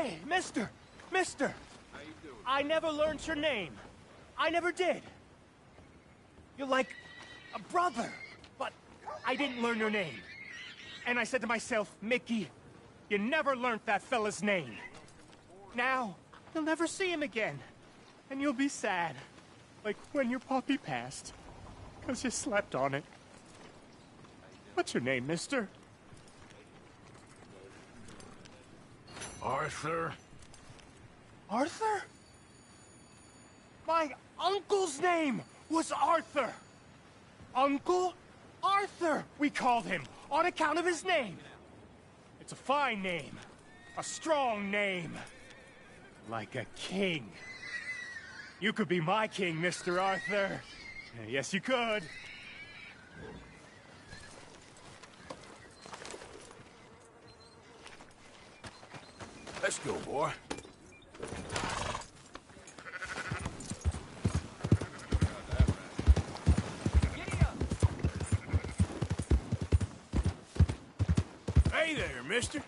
Hey, mister! Mister! How you doing? I never learned your name. I never did. You're like a brother, but I didn't learn your name. And I said to myself, Mickey, you never learned that fella's name. Now, you'll never see him again. And you'll be sad. Like when your puppy passed. 'Cause you slept on it. What's your name, mister? Arthur? Arthur? My uncle's name was Arthur. Uncle Arthur, we called him, on account of his name. It's a fine name. A strong name. Like a king. You could be my king, Mr. Arthur. Yes, you could. Let's go, boy. Hey there, mister.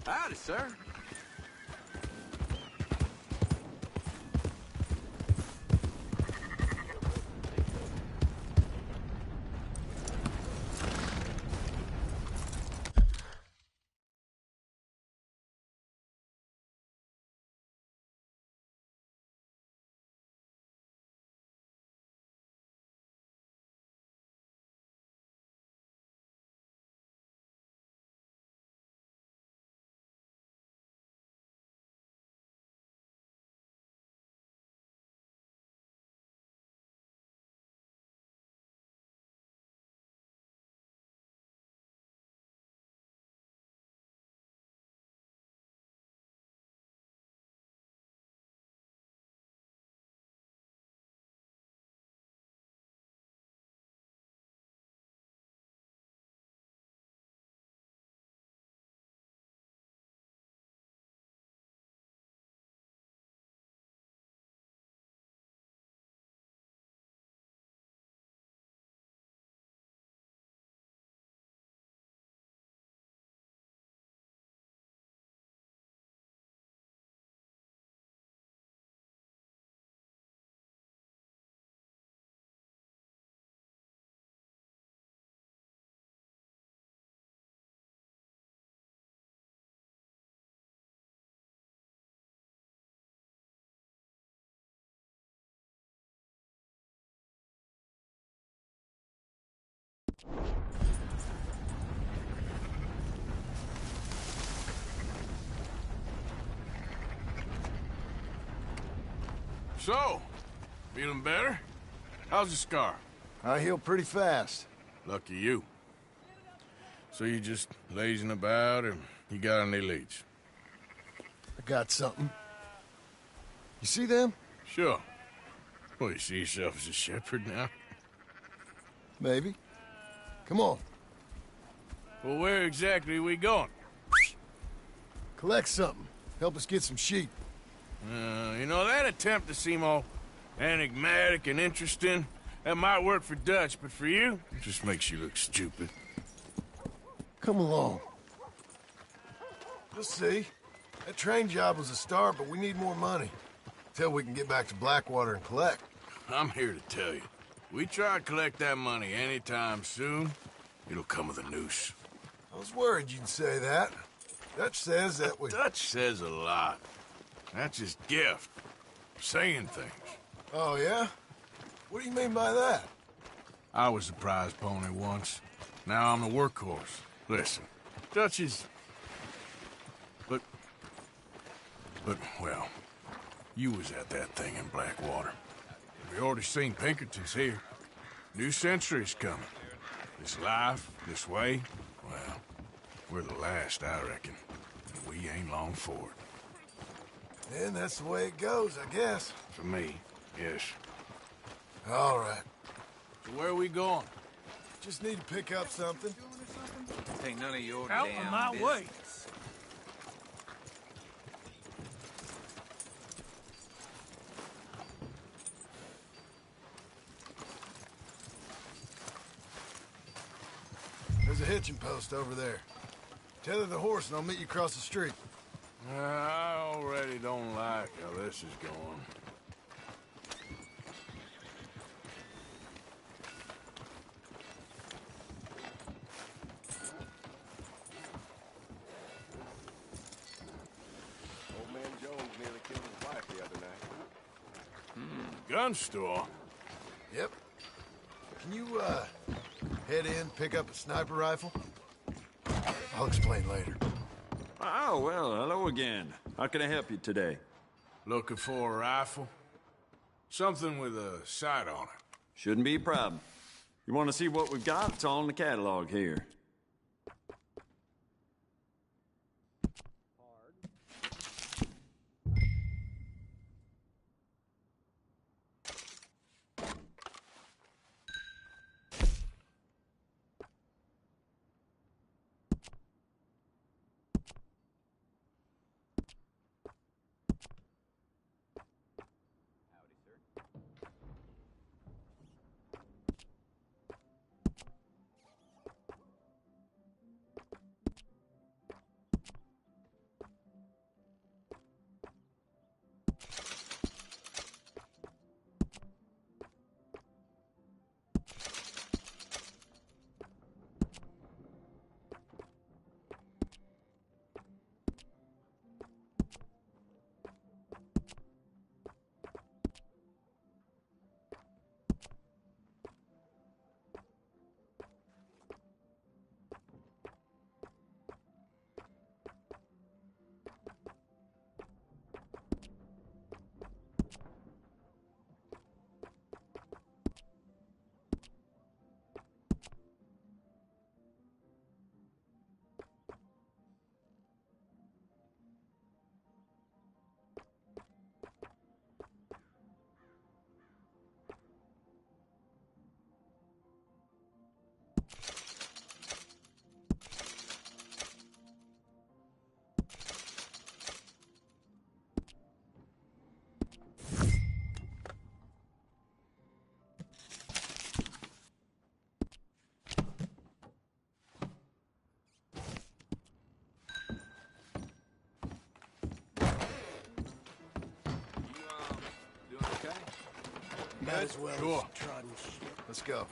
Howdy, sir. So, feeling better? How's the scar? I heal pretty fast. Lucky you. So you just lazing about, or you got any leads? I got something. You see them? Sure. Well, you see yourself as a shepherd now? Maybe. Come on. Well, where exactly are we going? Collect something. Help us get some sheep. You know, that attempt to seem all enigmatic and interesting, that might work for Dutch, but for you, it just makes you look stupid. Come along. You'll see. That train job was a start, but we need more money. Till we can get back to Blackwater and collect. I'm here to tell you, we try to collect that money anytime soon, it'll come with a noose. I was worried you'd say that. Dutch says that we... Dutch says a lot. That's his gift. Saying things. Oh, yeah? What do you mean by that? I was the prize pony once. Now I'm the workhorse. Listen, Dutch is... But, well, you was at that thing in Blackwater. We already seen Pinkertons here. New century's coming. This life, this way, well, we're the last, I reckon. And we ain't long for it. And that's the way it goes, I guess. For me, yes. All right. So where are we going? Just need to pick up something. This ain't none of your Out damn of my business. way. There's a hitching post over there. Tether the horse and I'll meet you across the street. I already don't like how this is going. Old man Jones nearly killed his wife the other night. Gun store? Yep. Can you, head in, pick up a sniper rifle? I'll explain later. Oh, well, hello again. How can I help you today? Looking for a rifle? Something with a sight on it. Shouldn't be a problem. You want to see what we've got? It's all in the catalog here. Doing okay? Might as well Sure. trodden shit. Let's go.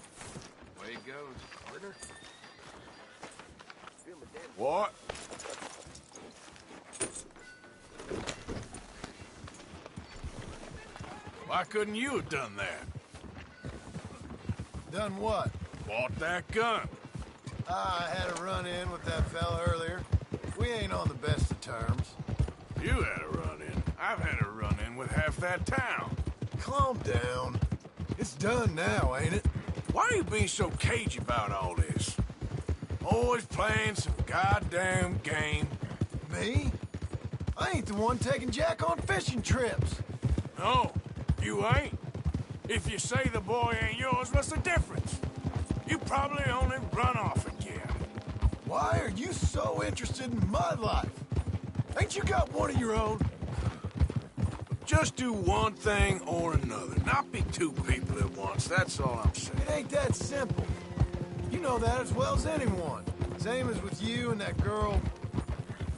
Way it goes. Partner? What? Why couldn't you have done that? Done what? Bought that gun. I had a run-in with that fella earlier. We ain't on the best of terms. You had a run-in. I've had a run-in with half that town. Calm down. It's done now, ain't it? Why are you being so cagey about all this? Always playing some goddamn game. Me? I ain't the one taking Jack on fishing trips. No, you ain't. If you say the boy ain't yours, what's the difference? You probably only run off again. Why are you so interested in my life? Ain't you got one of your own? Just do one thing or another. Not be two people at once, that's all I'm saying. It ain't that simple. You know that as well as anyone. Same as with you and that girl...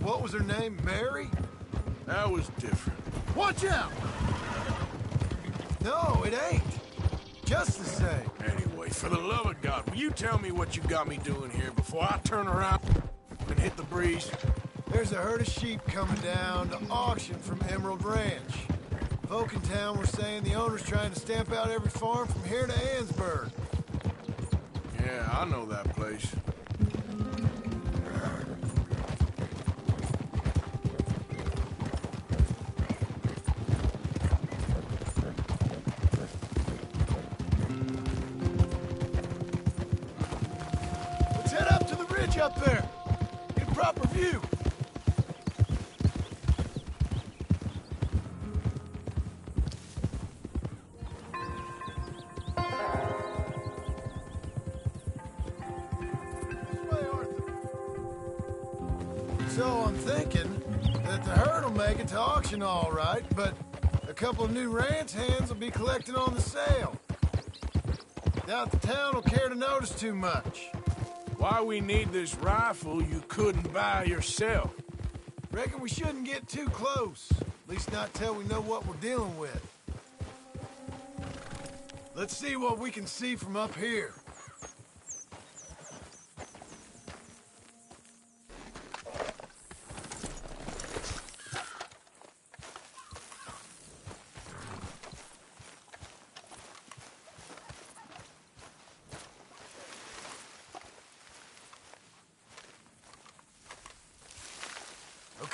What was her name? Mary? That was different. Watch out! No, it ain't. Just the same. Anyway, for the love of God, will you tell me what you got me doing here before I turn around and hit the breeze? There's a herd of sheep coming down to auction from Emerald Ranch. Folk in town were saying the owner's trying to stamp out every farm from here to Ansburg. Yeah, I know that place. Let's head up to the ridge up there. Get a proper view. So I'm thinking that the herd will make it to auction all right, but a couple of new ranch hands will be collecting on the sale. Doubt the town will care to notice too much. why we need this rifle you couldn't buy yourself. Reckon we shouldn't get too close. At least not till we know what we're dealing with. Let's see what we can see from up here.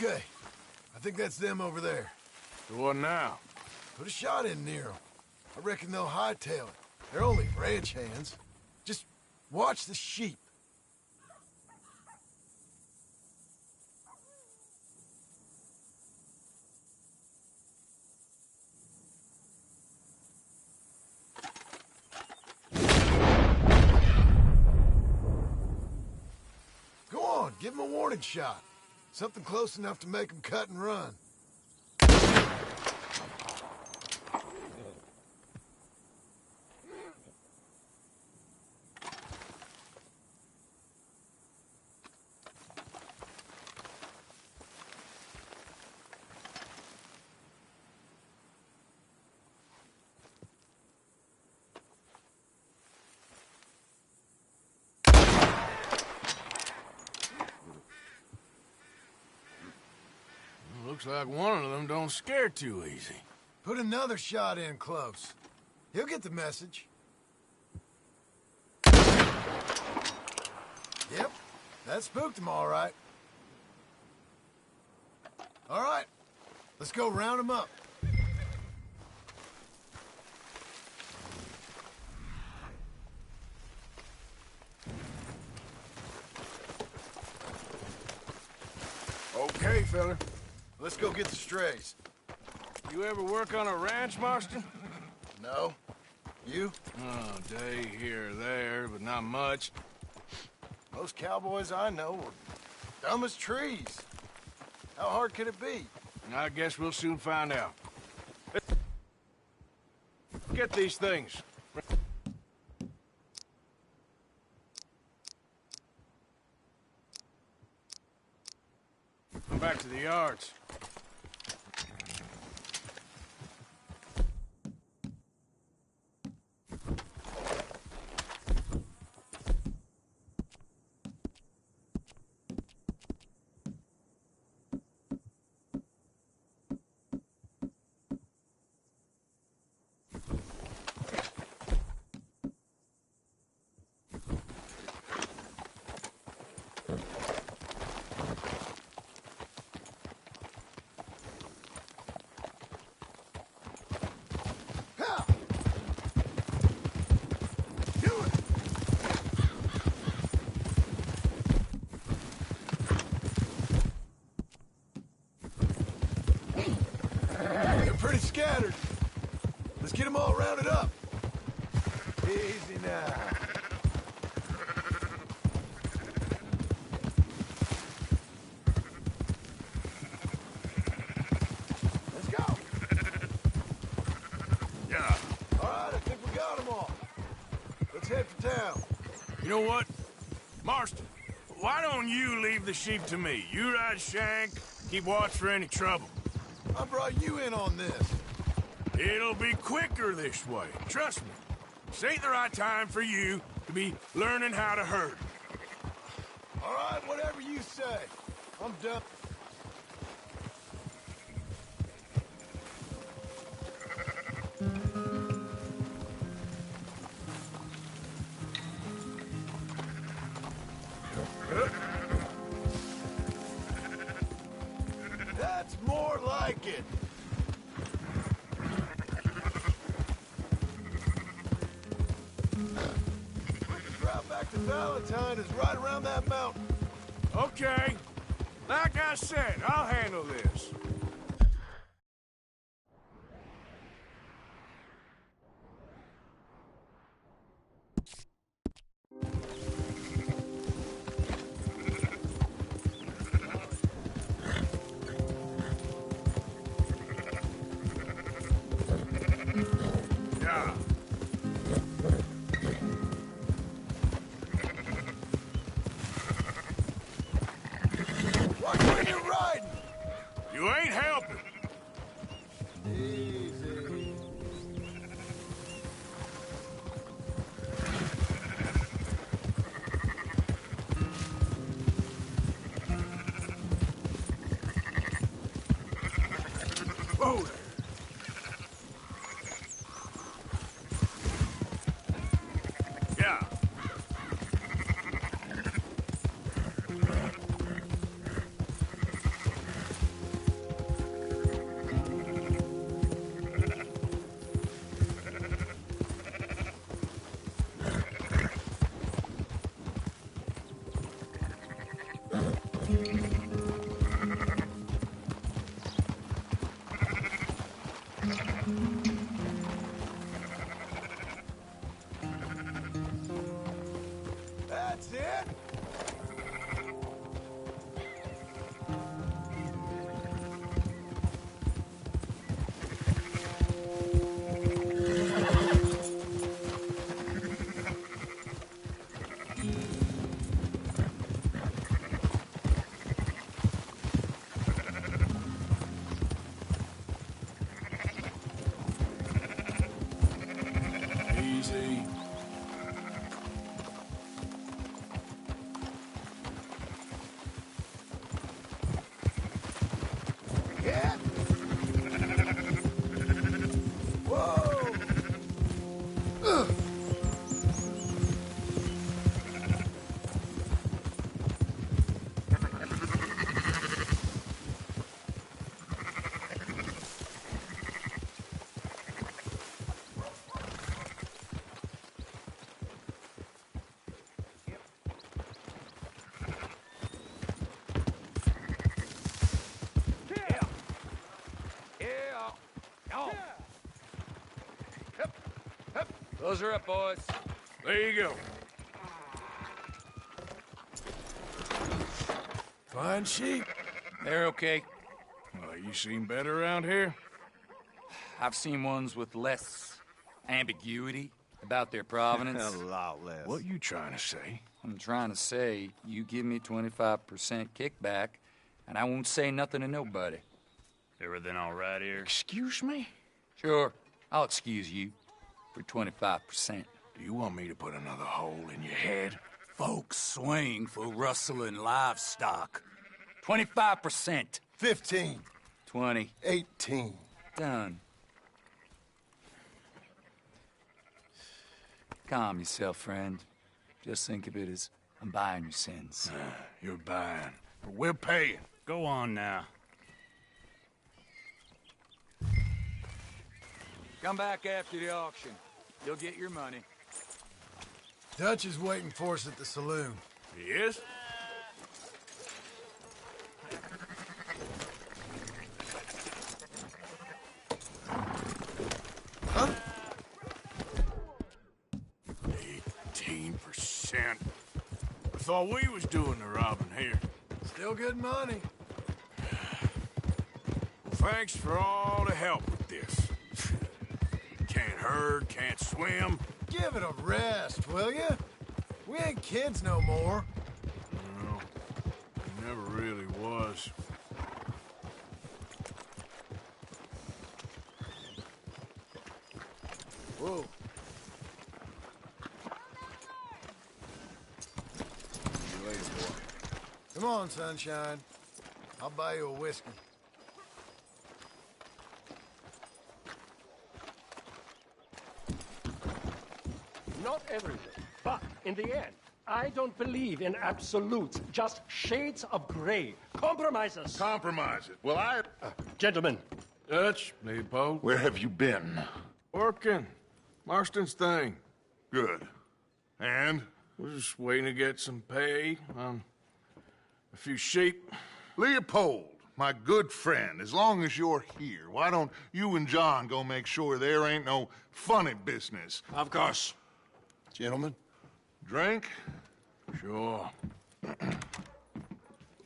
Okay, I think that's them over there. So what now? Put a shot in near them. I reckon they'll hightail it. They're only ranch hands. Just watch the sheep. Go on, give them a warning shot. Something close enough to make them cut and run. Looks like one of them don't scare too easy. Put another shot in close. He'll get the message. Yep, that spooked him all right. All right, let's go round him up. Okay, fella. Let's go get the strays. You ever work on a ranch, Marston? No? You? Oh, day here or there, but not much. Most cowboys I know are dumb as trees. How hard could it be? I guess we'll soon find out. Get these things. Come back to the yards. Pretty scattered. Let's get them all rounded up. Easy now. Let's go. Yeah. All right, I think we got them all. Let's head for town. You know what? Marston, why don't you leave the sheep to me? You ride Shank, keep watch for any trouble. I brought you in on this. It'll be quicker this way. Trust me. This ain't the right time for you to be learning how to herd. All right, whatever you say. I'm done. That's more like it. Quickest route back to Valentine is right around that mountain. Okay. Like I said, I'll handle this. Yeah. You ain't helping. Easy. Whoa. Yeah. That's it. Easy. Yeah. Whoa. Ugh. Those are up, boys. There you go. Fine sheep. They're okay. Well, you seen better around here? I've seen ones with less ambiguity about their provenance. lot less. What you trying to say? I'm trying to say, you give me 25% kickback, and I won't say nothing to nobody. Everything all right here? Excuse me? Sure, I'll excuse you for 25%. Do you want me to put another hole in your head? Folks swing for rustling livestock. 25%. 15. 20. 18. Done. Calm yourself, friend. Just think of it as I'm buying your sins. You're buying, but we're paying. Go on now. Come back after the auction. You'll get your money. Dutch is waiting for us at the saloon. He is? Huh? 18%. I thought we was doing the robbing here. Still good money. Thanks for all the help with this. Can't herd, can't swim. Give it a rest, will ya? We ain't kids no more. No, it never really was. Whoa. See you later, boy. Come on, sunshine. I'll buy you a whiskey. Not everything, but in the end, I don't believe in absolutes, just shades of gray. Compromises. Compromise it. Well, Gentlemen, Dutch, Leopold. Where have you been? Working. Marston's thing. Good. And? We're just waiting to get some pay on a few sheep. Leopold, my good friend, as long as you're here, why don't you and John go make sure there ain't no funny business? Of course. Gentlemen? Drink? Sure.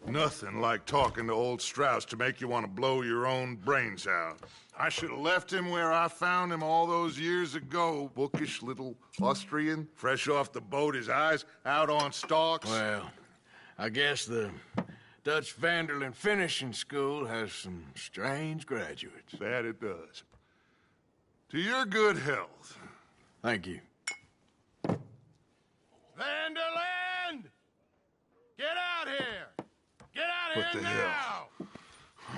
Nothing like talking to old Strauss to make you want to blow your own brains out. I should have left him where I found him all those years ago. Bookish little Austrian, fresh off the boat, his eyes out on stalks. Well, I guess the Dutch Vanderlyn Finishing School has some strange graduates. That it does. To your good health. Thank you. Vanderland! Get out here! Get out What here the now!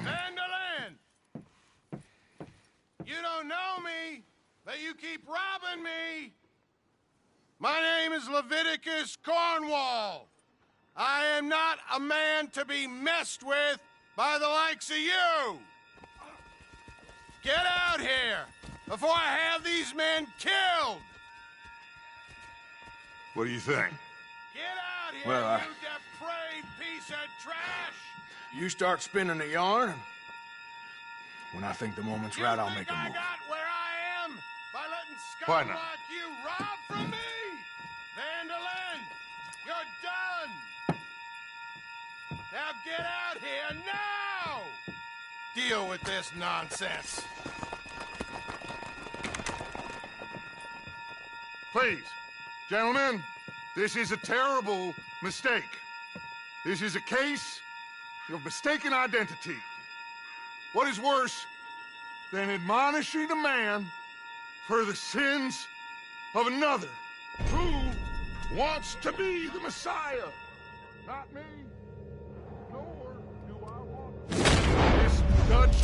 Vanderland! You don't know me, but you keep robbing me! My name is Leviticus Cornwall. I am not a man to be messed with by the likes of you! Get out here before I have these men killed! What do you think? Get out here, Well, you depraved piece of trash! You start spinning the yarn, and when I think the moment's right, I'll make a I move. got where I am by letting Why scum not? like you rob from me? Vanderlyn, you're done! Now get out here now! Deal with this nonsense. Please, gentlemen, this is a terrible mistake. This is a case of mistaken identity. What is worse than admonishing a man for the sins of another who wants to be the Messiah? Not me, nor do I want this Dutch.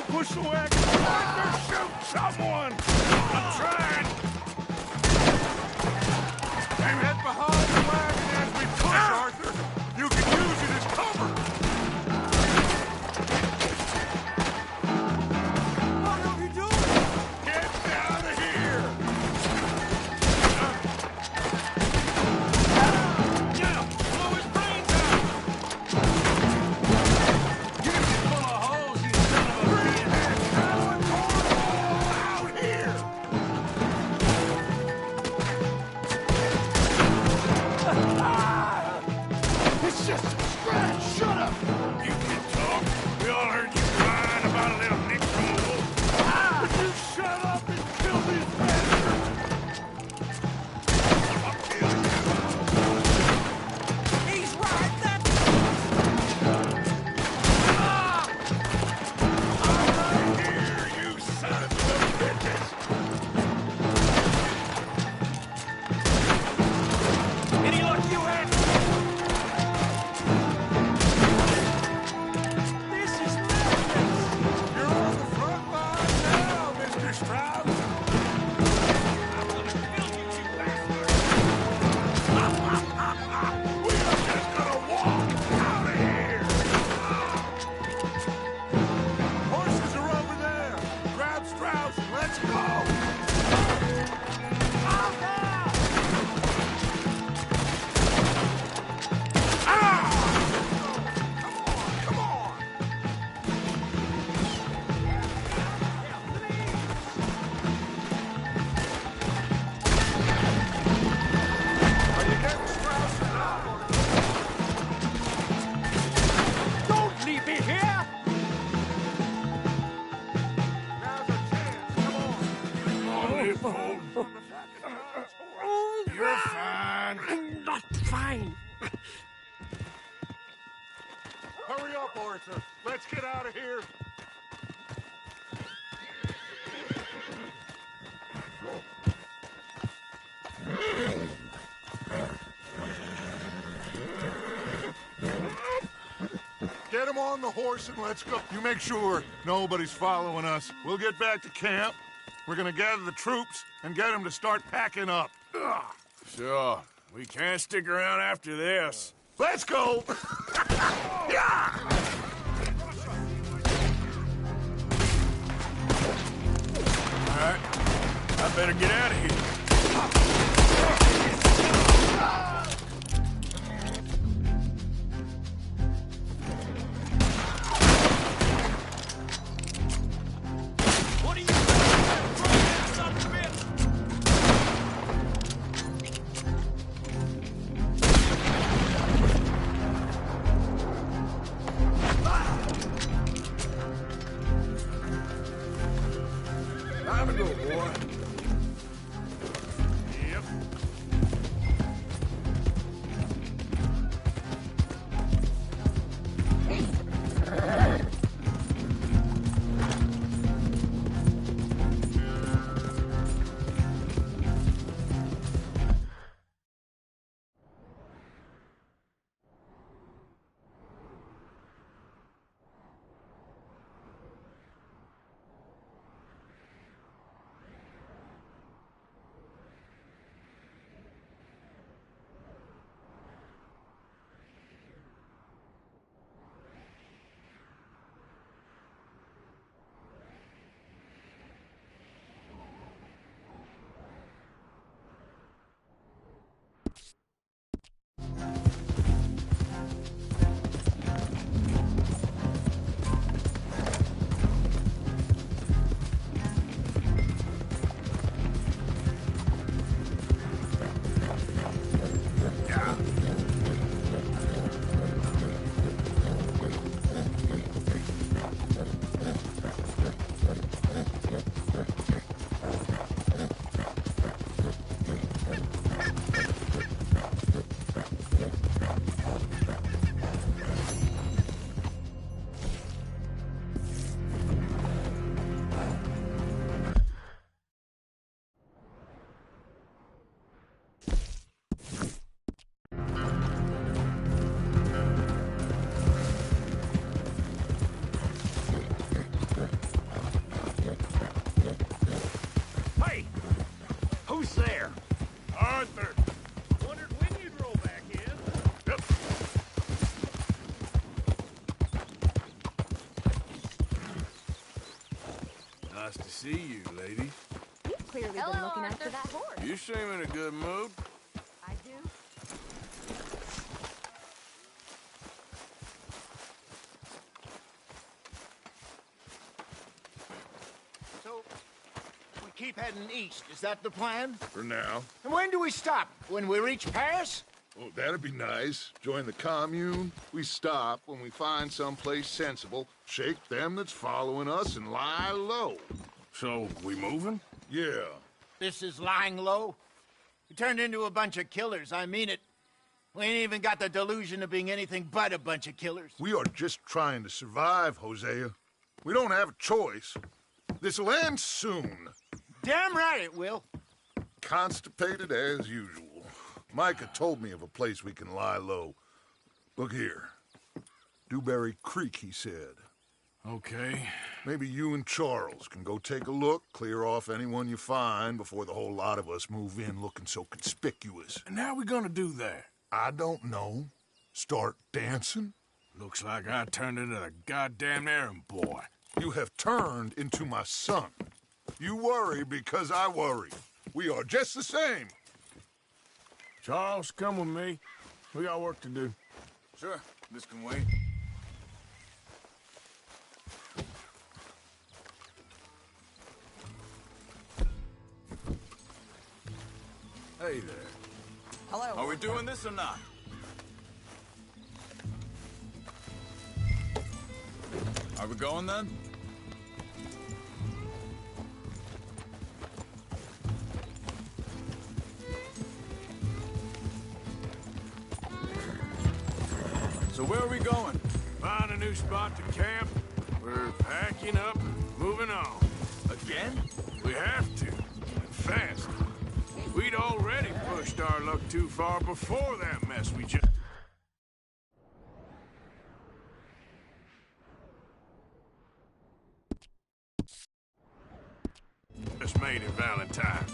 Push the wagon! Arthur, shoot someone! I'm trying! Aim head behind the wagon as we push, Arthur! You can use it as cover! What are you doing? Get out of here! Yeah! Blow his brains out! You're full of holes, you son of a bitch! Out here! It's just a scratch! Shut up! You can talk. We all heard you crying about a little nick from a wolf. Would you shut up and kill these bastards? I'll kill you. He's right there! I'm right here, you sons of bitches! Any luck you had? This is madness! You're on the front line now, Mr. Strauss! I'm gonna kill you, you bastard! We are just gonna walk out of here! Horses are over there! Grab Strauss and let's go! Come on! Are you getting Strauss or not? Don't leave me here! Now's our chance. Come on. You're fine. I'm not fine. Hurry up, Arthur. Let's get out of here. Get him on the horse and let's go. You make sure nobody's following us. We'll get back to camp. We're gonna gather the troops and get them to start packing up. Ugh. Sure. We can't stick around after this. Let's go! Yeah! All right, I better get out of here. What are you doing? Son of a bitch! Time to go, boy. Yep. Hey! Who's there? Arthur! Wondered when you'd roll back in. Yep. Nice to see you, ladies. You've clearly been looking after that horse. You seem in a good mood. I do. So, we keep heading east. Is that the plan? For now. And when do we stop? When we reach Paris? Oh, that'd be nice. Join the commune. We stop when we find someplace sensible, shake them that's following us, and lie low. So, we moving? Yeah. This is lying low? We turned into a bunch of killers, I mean it. We ain't even got the delusion of being anything but a bunch of killers. We are just trying to survive, Hosea. We don't have a choice. This'll end soon. Damn right it will. Constipated as usual. Micah told me of a place we can lie low. Look here. Dewberry Creek, he said. Okay. Maybe you and Charles can go take a look, clear off anyone you find before the whole lot of us move in looking so conspicuous. And how we gonna do that? I don't know. Start dancing? Looks like I turned into the goddamn errand boy. You have turned into my son. You worry because I worry. We are just the same. Charles, come with me. We got work to do. Sure, this can wait. Hey there. Hello. Are we doing this or not? Are we going then? So where are we going? Find a new spot to camp. We're packing up, moving on. Again? We have to, and fast. We'd already pushed our luck too far before that mess we just made in Valentine.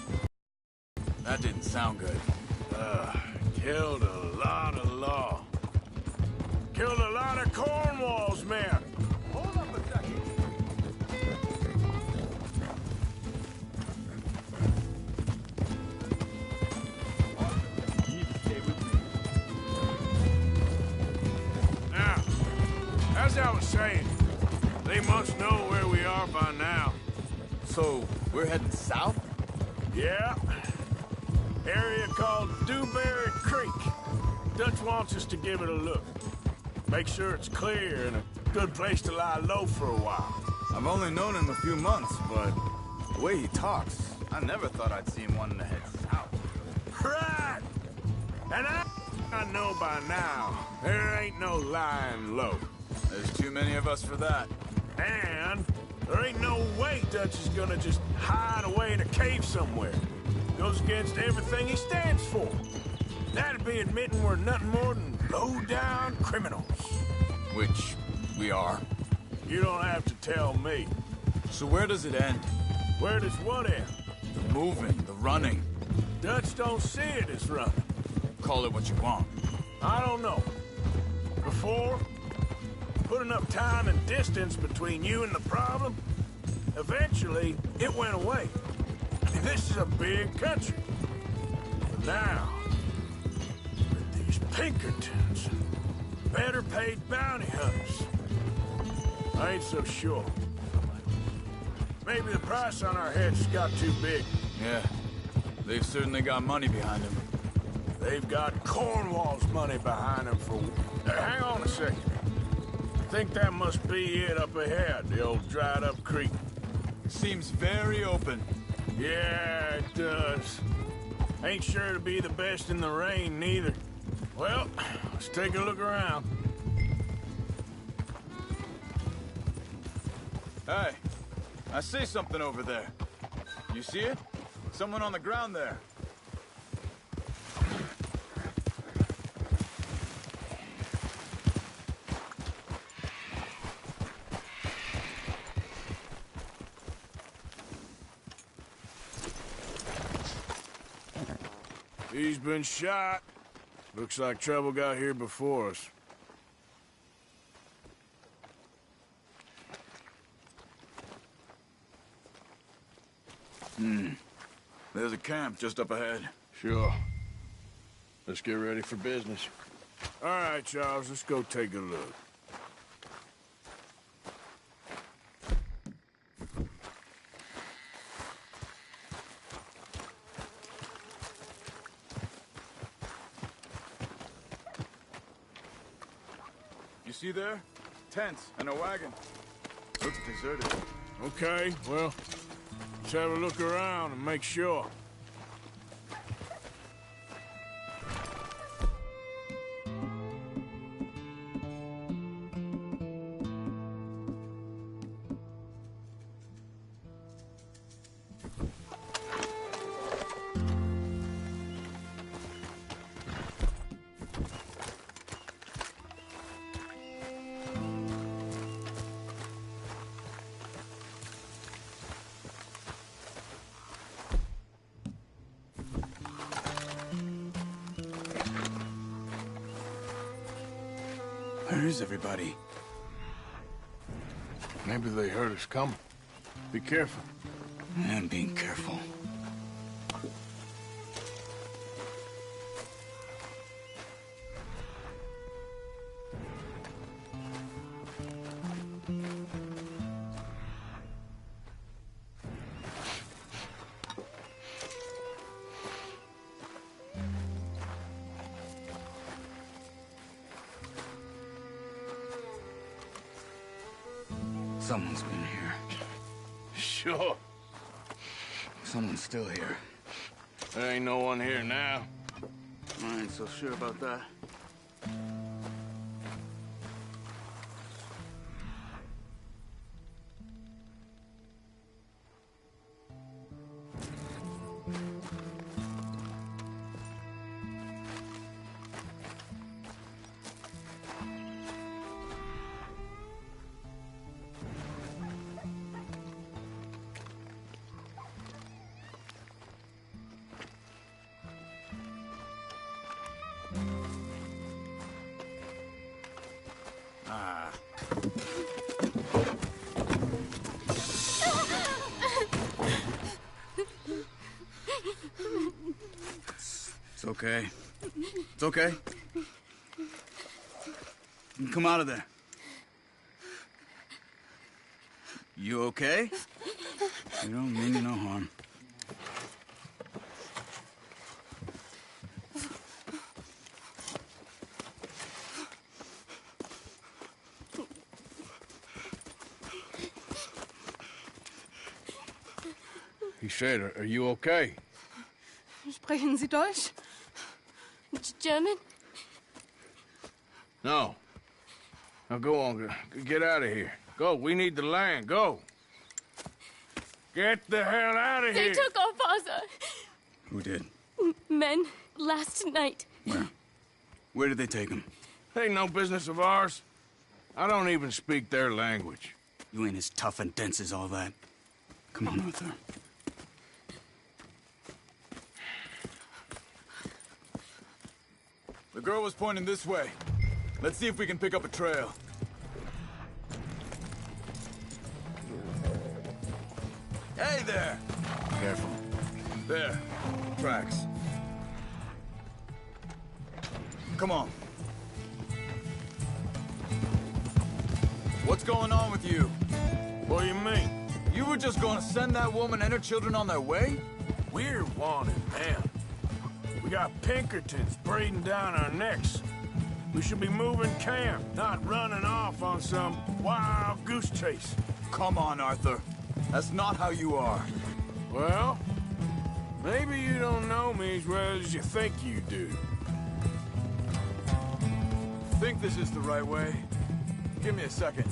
That didn't sound good. killed a lot of law. Killed a lot of Cornwall's men. Hold up a second. Now, as I was saying, they must know where we are by now. So, we're heading south? Yeah. Area called Dewberry Creek. Dutch wants us to give it a look. Make sure it's clear and a good place to lie low for a while. I've only known him a few months, but the way he talks, I never thought I'd see him wanting to head south. Right! And I know by now, there ain't no lying low. There's too many of us for that. And there ain't no way Dutch is gonna just hide away in a cave somewhere. Goes against everything he stands for. That'd be admitting we're nothing more than low-down criminals. Which we are. You don't have to tell me. So where does it end? Where does what end? The moving, the running. Dutch don't see it as running. Call it what you want. I don't know. Before, put enough time and distance between you and the problem, eventually it went away. This is a big country. But now, with these Pinkertons, better paid bounty hunters, I ain't so sure. Maybe the price on our heads got too big. Yeah, they've certainly got money behind them. They've got Cornwall's money behind them for... hang on a second. I think that must be it up ahead, the old dried-up creek. Seems very open. Yeah, it does. Ain't sure to be the best in the rain, neither. Well, let's take a look around. Hey, I see something over there. You see it? Someone on the ground there. He's been shot. Looks like trouble got here before us. There's a camp just up ahead. Sure. Let's get ready for business. All right, Charles, let's go take a look. You see there? Tents and a wagon. Looks deserted. Okay, well, let's have a look around and make sure. Where is everybody? Maybe they heard us coming. Be careful. I'm being careful. Someone's been here. Sure. Someone's still here. There ain't no one here now. I ain't so sure about that. It's okay. It's okay. You come out of there. You okay? You don't mean you no harm. He said, are you okay? Sprechen Sie Deutsch? German? No. Now go on, get out of here. Go, we need the land, go. Get the hell out of They here. took our father. Who did? Men last night. Where? Where did they take him? Ain't no business of ours. I don't even speak their language. You ain't as tough and dense as all that. Come on, Arthur. The girl was pointing this way. Let's see if we can pick up a trail. Hey there! Careful. There. Tracks. Come on. What's going on with you? What do you mean? You were just gonna send that woman and her children on their way? We're wanted, man. We got Pinkertons breathing down our necks. We should be moving camp, not running off on some wild goose chase. Come on, Arthur. That's not how you are. Well, maybe you don't know me as well as you think you do. Think this is the right way? Give me a second.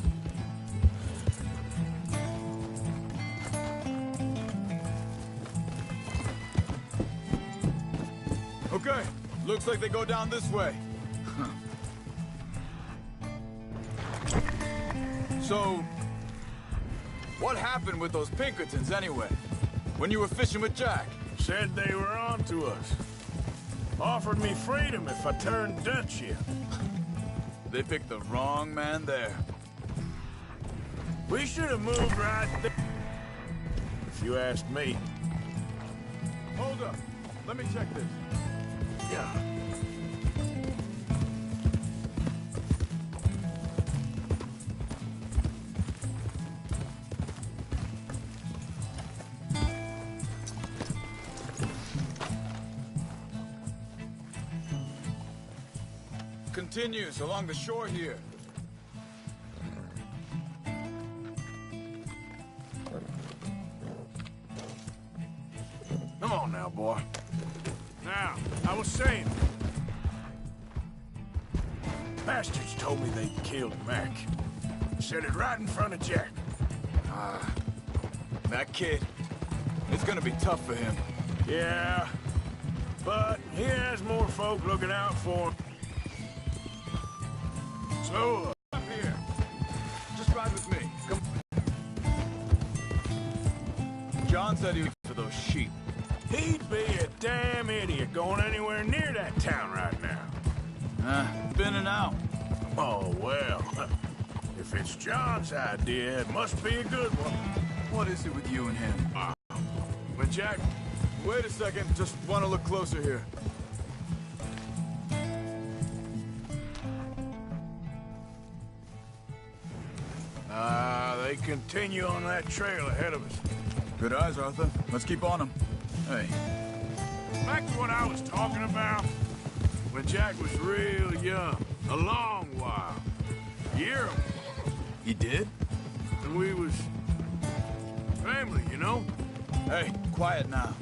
Okay, looks like they go down this way. So, what happened with those Pinkertons anyway? When you were fishing with Jack? Said they were on to us. Offered me freedom if I turned Dutch here. They picked the wrong man there. We should have moved right there, if you ask me. Hold up. Let me check this. Yeah. Continues along the shore here. Come on now, boy. Now, I was saying... Bastards told me they'd killed Mac. Said it right in front of Jack. That kid, it's gonna be tough for him. Yeah, but he has more folk looking out for him. So, Up here. Just ride with me. Come. John said he was for those sheep. he'd be a damn idiot going anywhere near that town right now. Been and out. Oh, well. If it's John's idea, it must be a good one. What is it with you and him? When Jack... Wait a second. Just want to look closer here. They continue on that trail ahead of us. Good eyes, Arthur. Let's keep on them. Hey. Back to what I was talking about. When Jack was real young. A long while. A year ago. He did? And we was... family, you know? Hey, quiet now.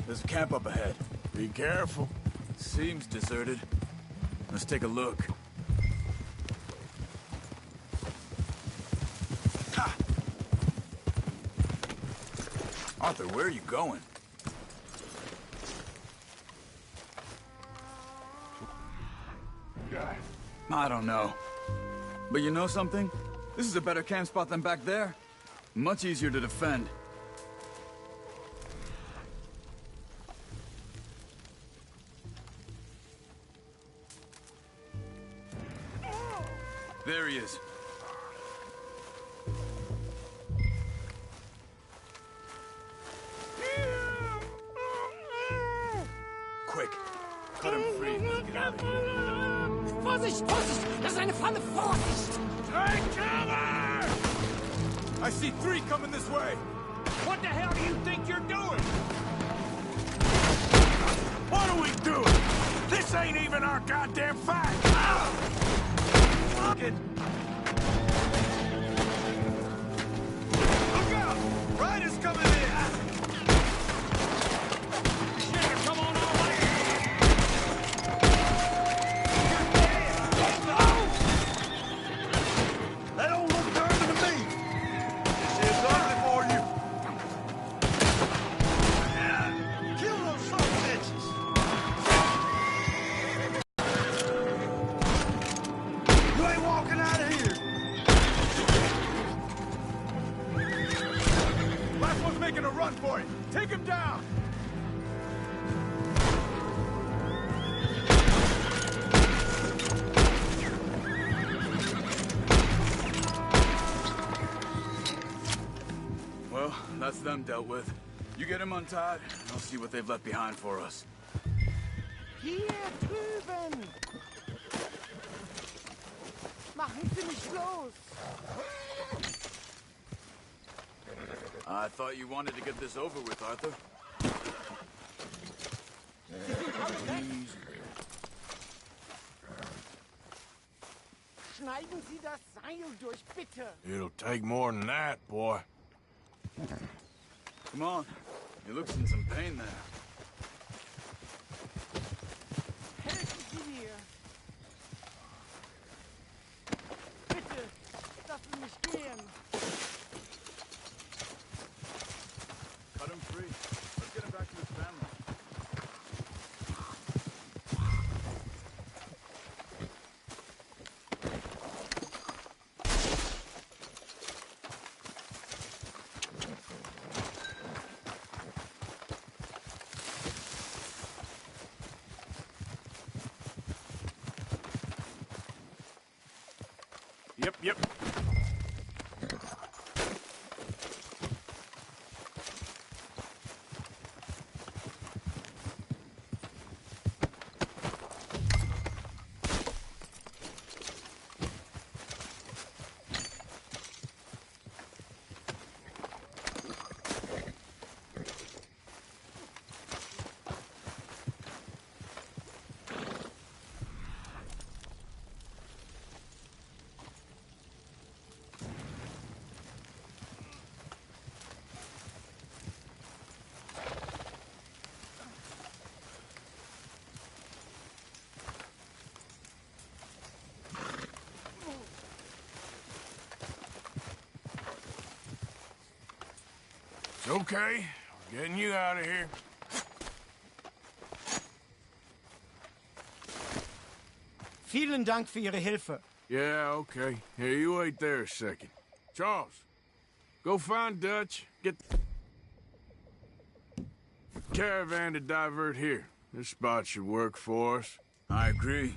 There's a camp up ahead. Be careful. Seems deserted. Let's take a look. Ha! Arthur, where are you going? I don't know. But you know something? This is a better camp spot than back there. Much easier to defend. There he is. Quick, cut him free and let's get out of here. Vorsicht, Vorsicht! Das ist eine Falle! Vorsicht! Take cover! I see 3 coming this way. What the hell do you think you're doing? What are we doing? This ain't even our goddamn fight! Fuck it! Look out! Riders coming in! Shit, come on all right! That don't look dirty to me! This is ugly for you! Kill those son of bitches! You ain't walking out of here! Last one's making a run for it. Take him down. Well, that's them dealt with. You get him untied, and I'll see what they've left behind for us. Hier drüben! Machen Sie mich los! I thought you wanted to get this over with, Arthur. Schneiden Sie das Seil durch, bitte! It'll take more than that, boy. Come on. He looks in some pain there. Helfen Sie mir! Bitte, lassen mich gehen! Cut him free. Let's get him back to his family. Yep. It's okay. We're getting you out of here. Vielen Dank für Ihre Hilfe. Yeah, okay. Here, you wait there a second. Charles, go find Dutch. Get the caravan to divert here. This spot should work for us. I agree.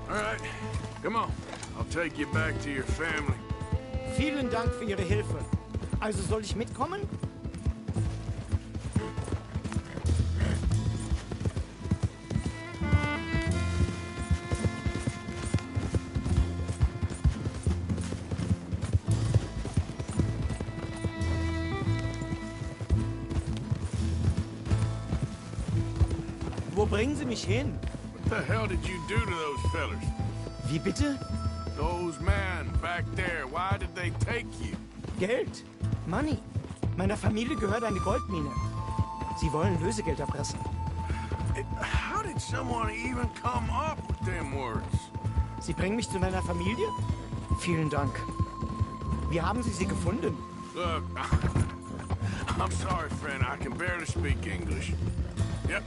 All right, come on. I'll take you back to your family. Vielen Dank für Ihre Hilfe. Also soll ich mitkommen? Wo bringen Sie mich hin? What the hell did you do to those fellers? Wie bitte? Those men back there, why did they take you? Geld. Money. Meiner Familie gehört eine Goldmine. Sie wollen Lösegeld erpressen. How did someone even come up with them words? Sie bringen mich zu meiner Familie? Vielen Dank. Wie haben Sie sie gefunden? Look, I'm sorry, friend. I can barely speak English. Yep.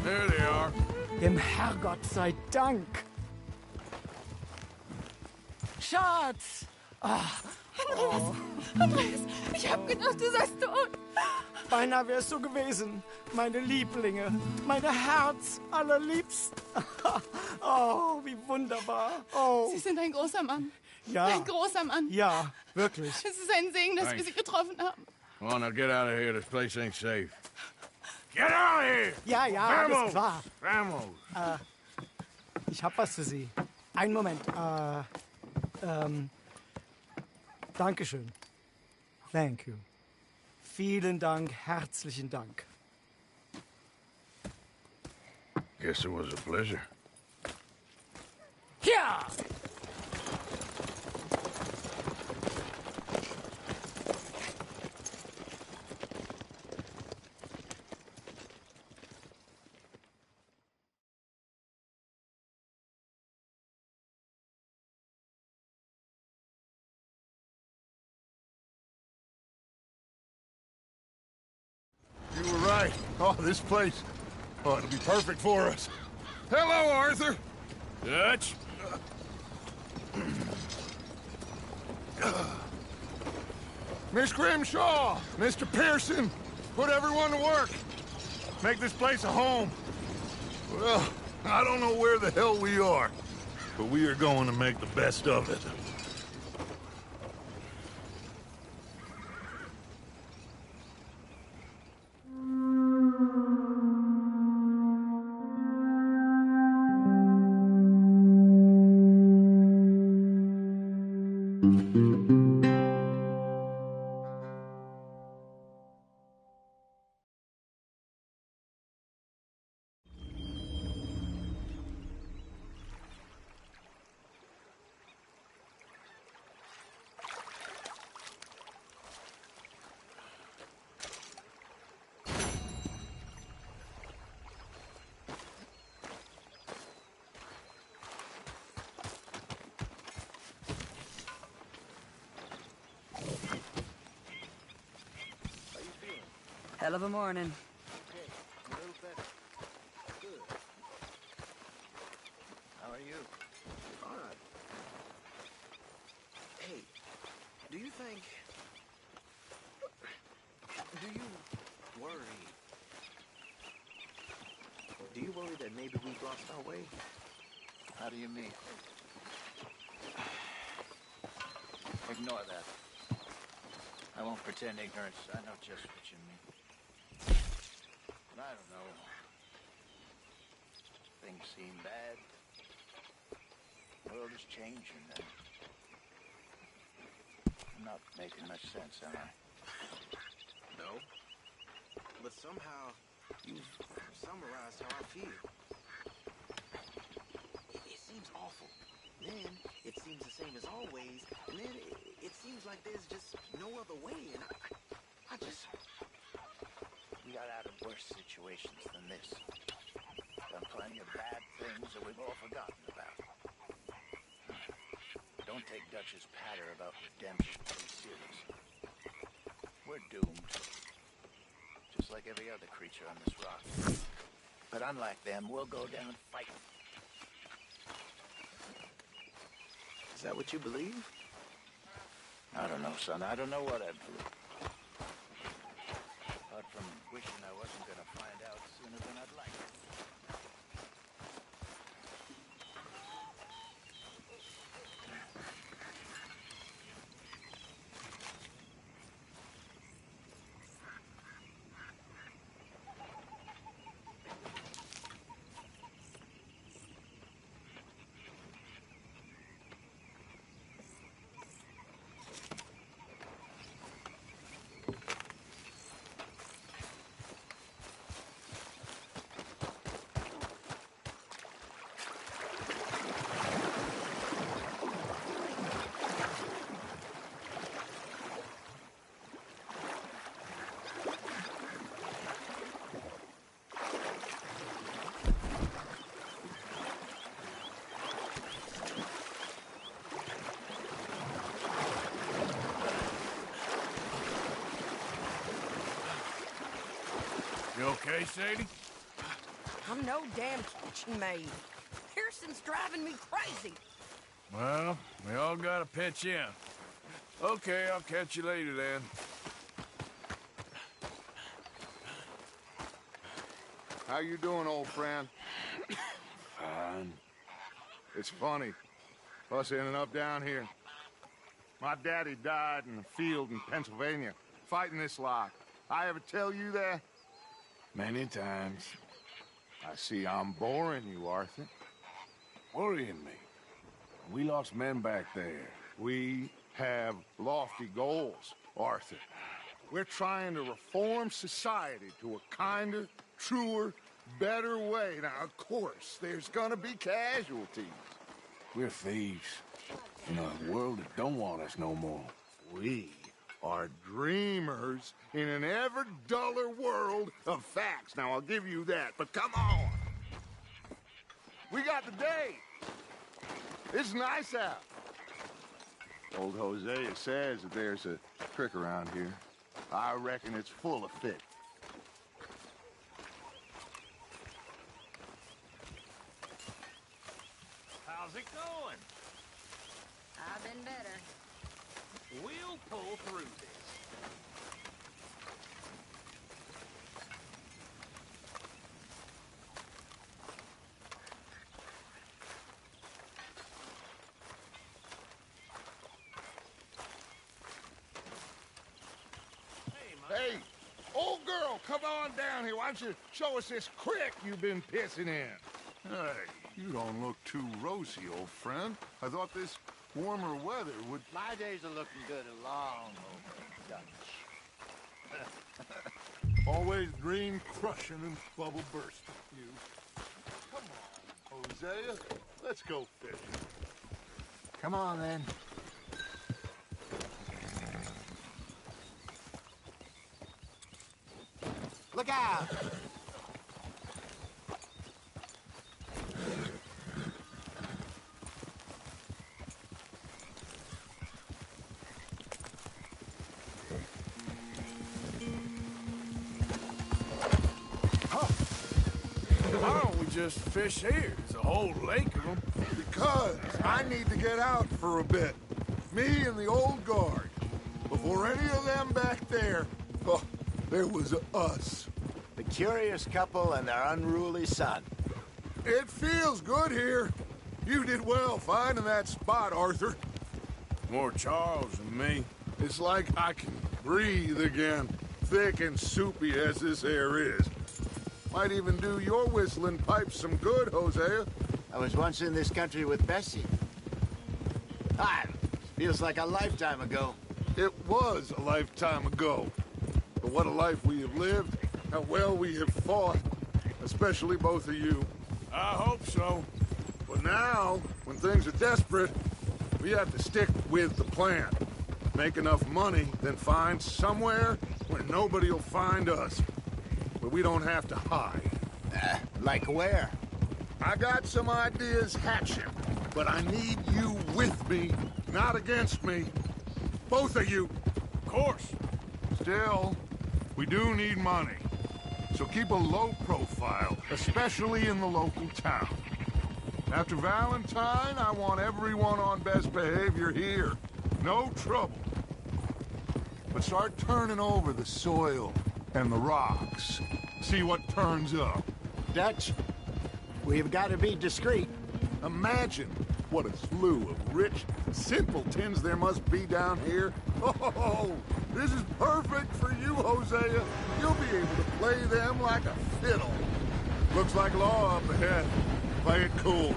There they are. Dem Herrgott sei Dank. Schatz! Andreas, ich hab gedacht, du seist tot. Beinahe wär's so gewesen. Meine Lieblinge, meine Herz allerliebsten. Oh, wie wunderbar. Oh. Sie sind ein großer Mann. Ja. Ein großer Mann. Ja, wirklich. Es ist ein Segen, dass wir Sie getroffen haben. Come on, now get out of here. This place ain't safe. Get out of here! Ja, ja, Vamos! alles klar. Vamos! Ich hab was für Sie. Einen Moment. Dankeschön. Thank you. Vielen Dank, herzlichen Dank. Guess it was a pleasure. Ja! You were right. Oh, this place. Oh, it'll be perfect for us. Hello, Arthur. Dutch? Miss Grimshaw, Mr. Pearson, put everyone to work. Make this place a home. Well, I don't know where the hell we are, but we are going to make the best of it. Hell of a morning. How are you? Fine. Hey, do you think... Do you worry... Do you worry that maybe we've lost our way? How do you mean? Ignore that. I won't pretend ignorance. I know just what you mean. But I don't know. Things seem bad. The world is changing, and I'm not making much sense, am I? No. But somehow, you've summarized how I feel. It seems awful. Then, it seems the same as always. And then, it seems like there's just no other way. And I just... We got out of worse situations than this. Done plenty of bad things that we've all forgotten about. Don't take Dutch's patter about redemption too serious. We're doomed. Just like every other creature on this rock. But unlike them, we'll go down fighting. Is that what you believe? I don't know, son. I don't know what I believe. Apart from wishing I wasn't going to find out sooner than I'd like. You okay, Sadie? I'm no damn kitchen maid. Pearson's driving me crazy. Well, we all gotta pitch in. Okay, I'll catch you later then. How you doing, old friend? Fine. It's funny, us ending up down here. My daddy died in the field in Pennsylvania, fighting this lot. I ever tell you that? Many times. I see I'm boring you, Arthur. Worrying me. We lost men back there. We have lofty goals, Arthur. We're trying to reform society to a kinder, truer, better way. Now, of course, there's gonna be casualties. We're thieves. In a world that don't want us no more. We are dreamers in an ever duller world of facts. Now, I'll give you that, but come on. We got the day. It's nice out. Old Hosea says that there's a trick around here. I reckon it's full of fit. How's it going? I've been better. We'll pull through this. Hey, old girl, come on down here. Why don't you show us this creek you've been pissing in? Hey, you don't look too rosy, old friend. I thought this warmer weather would... My days are looking good along over Dutch. Always dream crushing and bubble bursting, you. Come on, Hosea. Let's go fishing. Come on, then. Look out! Why don't we just fish here? There's a whole lake of them. Because I need to get out for a bit. Me and the old guard. Before any of them back there, oh, there was us. The curious couple and their unruly son. It feels good here. You did well finding that spot, Arthur. More Charles than me. It's like I can breathe again, thick and soupy as this air is. Might even do your whistling pipes some good, Hosea. I was once in this country with Bessie. Feels like a lifetime ago. It was a lifetime ago. But what a life we have lived. How well we have fought. Especially both of you. I hope so. But now, when things are desperate, we have to stick with the plan. Make enough money, then find somewhere where nobody will find us. Where we don't have to hide. Like where? I got some ideas hatching, but I need you with me, not against me. Both of you. Of course. Still, we do need money. So keep a low profile, especially in the local town. After Valentine, I want everyone on best behavior here. No trouble. But start turning over the soil and the rocks. See what turns up. Dutch, we've got to be discreet. Imagine what a slew of rich simpletons there must be down here. Oh, this is perfect for you, Hosea. You'll be able to play them like a fiddle. Looks like law up ahead. Play it cool.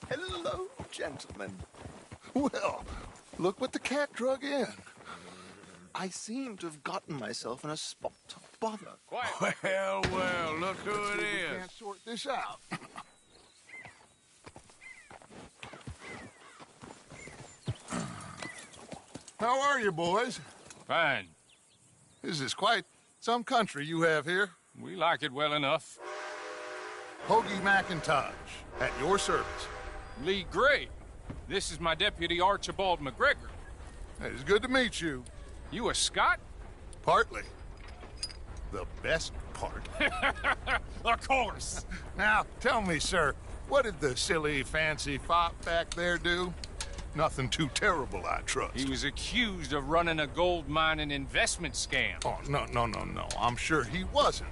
Hello, gentlemen. Well, look what the cat drug in. I seem to have gotten myself in a spot of bother. Well, well, look who it We is. can't sort this out. How are you, boys? Fine. This is quite some country you have here. We like it well enough. Hoagie McIntosh, at your service. Lee Gray. This is my deputy Archibald McGregor. It's good to meet you. You a Scot? Partly. The best part. Of course. Now, tell me, sir, what did the silly, fancy fop back there do? Nothing too terrible, I trust. He was accused of running a gold mining investment scam. Oh, no. I'm sure he wasn't.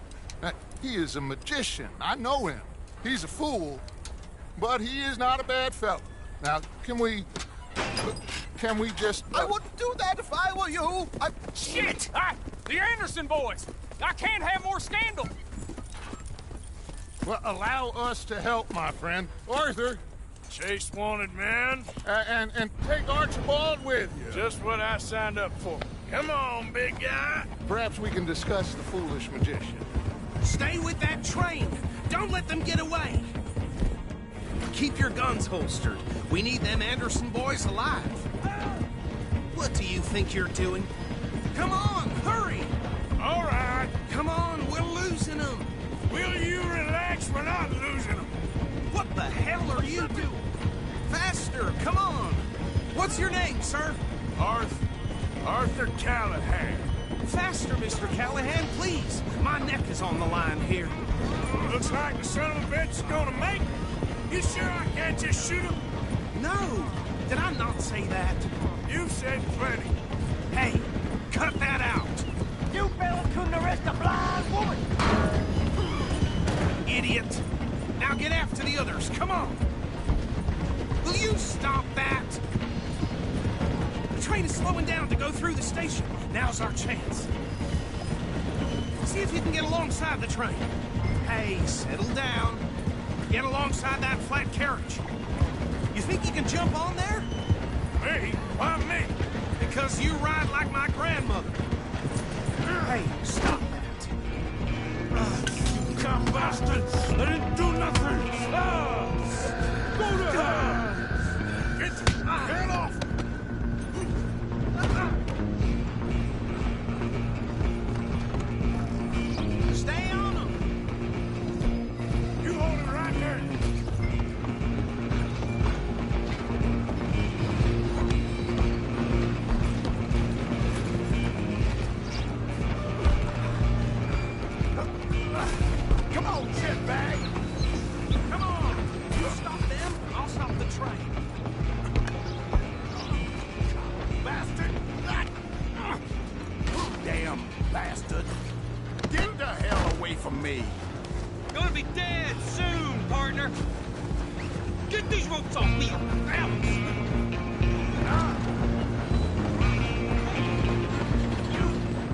He is a magician. I know him. He's a fool, but he is not a bad fellow. Now, can we just... I wouldn't do that if I were you. Shit! The Anderson boys! I can't have more scandal! Well, allow us to help, my friend. Arthur. Chase wanted man. And take Archibald with you. Just what I signed up for. Come on, big guy. Perhaps we can discuss the foolish magician. Stay with that train. Don't let them get away. Keep your guns holstered. We need them Anderson boys alive. What do you think you're doing? Come on, hurry! All right. Come on, we're losing them. Will you relax? We're not losing them. What the hell are you doing? Faster, come on. What's your name, sir? Arthur Callahan. Faster, Mr. Callahan, please. My neck is on the line here. Looks like the son of a bitch is gonna make it. You sure I can't just shoot him? No. Did I not say that? You said plenty. Hey, cut that out. You fellas couldn't arrest a blind woman! Idiot. Now get after the others, come on. Will you stop that? The train is slowing down to go through the station. Now's our chance. See if you can get alongside the train. Hey, settle down. Get alongside that flat carriage. You think you can jump on there? Me? Why me? Because you ride like my grandmother. Hey, stop that. You cop bastards! I didn't do nothing! Go to hell! Get off! Stay on them! You hold it right there! Come on, shitbag! Come on! You stop them, I'll stop the train. Bastard! Damn bastard! Get the hell away from me! Gonna be dead soon, partner. Get these ropes off me,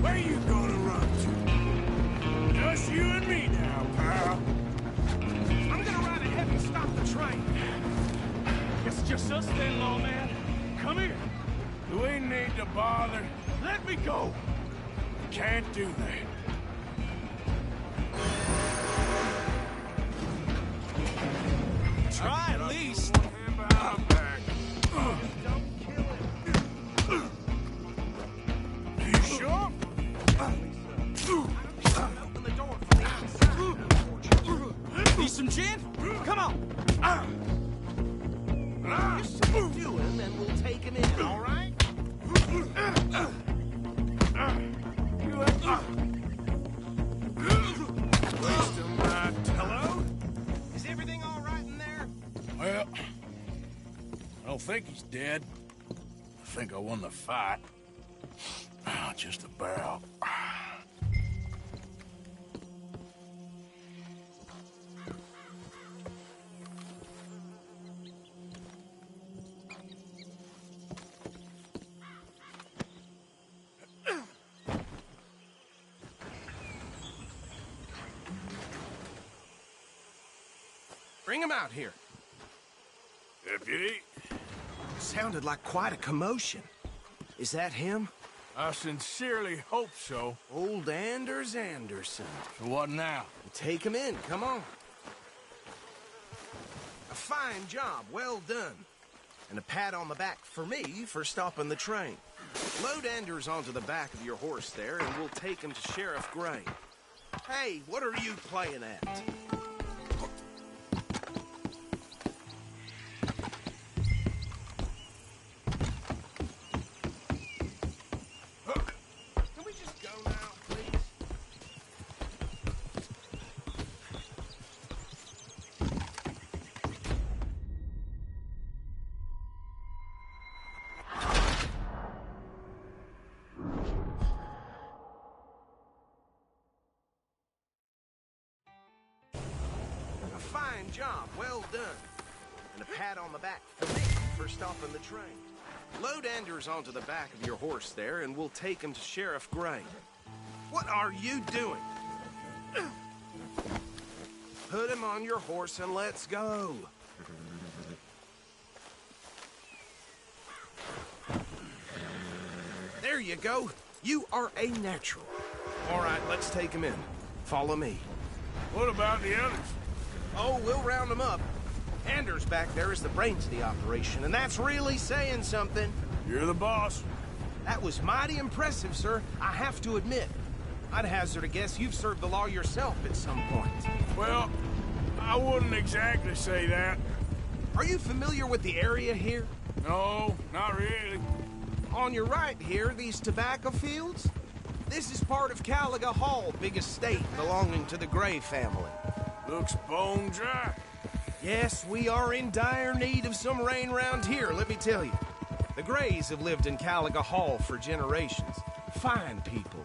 Where you gonna run to? Just you and me now, pal. I'm gonna ride ahead and stop the train. It's just us then, lawman. Come here. We need to bother. Let me go. Can't do that. Try at least. You sure? Open the door from the inside. Need some gin? Come on. Just subdue him and we'll take him in, all right? Hello? Is everything all right in there? Well, I don't think he's dead. I think I won the fight. Just about. Bring him out here. Deputy? Sounded like quite a commotion. Is that him? I sincerely hope so. Old Anders Anderson. So what now? Take him in, come on. A fine job, well done. And a pat on the back for me for stopping the train. Load Anders onto the back of your horse there, and we'll take him to Sheriff Gray. Hey, what are you playing at? fine job. Well done. And a pat on the back for me for stopping the train. Load Anders onto the back of your horse there, and we'll take him to Sheriff Gray. What are you doing? Put him on your horse and let's go. There you go. You are a natural. All right, let's take him in. Follow me. What about the others? Oh, we'll round them up. Anders back there is the brains of the operation, and that's really saying something. You're the boss. That was mighty impressive, sir. I have to admit. I'd hazard a guess you've served the law yourself at some point. Well, I wouldn't exactly say that. Are you familiar with the area here? No, not really. On your right here, these tobacco fields? This is part of Caliga Hall, big estate belonging to the Gray family. Looks bone dry. Yes, we are in dire need of some rain round here, let me tell you. The Grays have lived in Caliga Hall for generations. Fine people.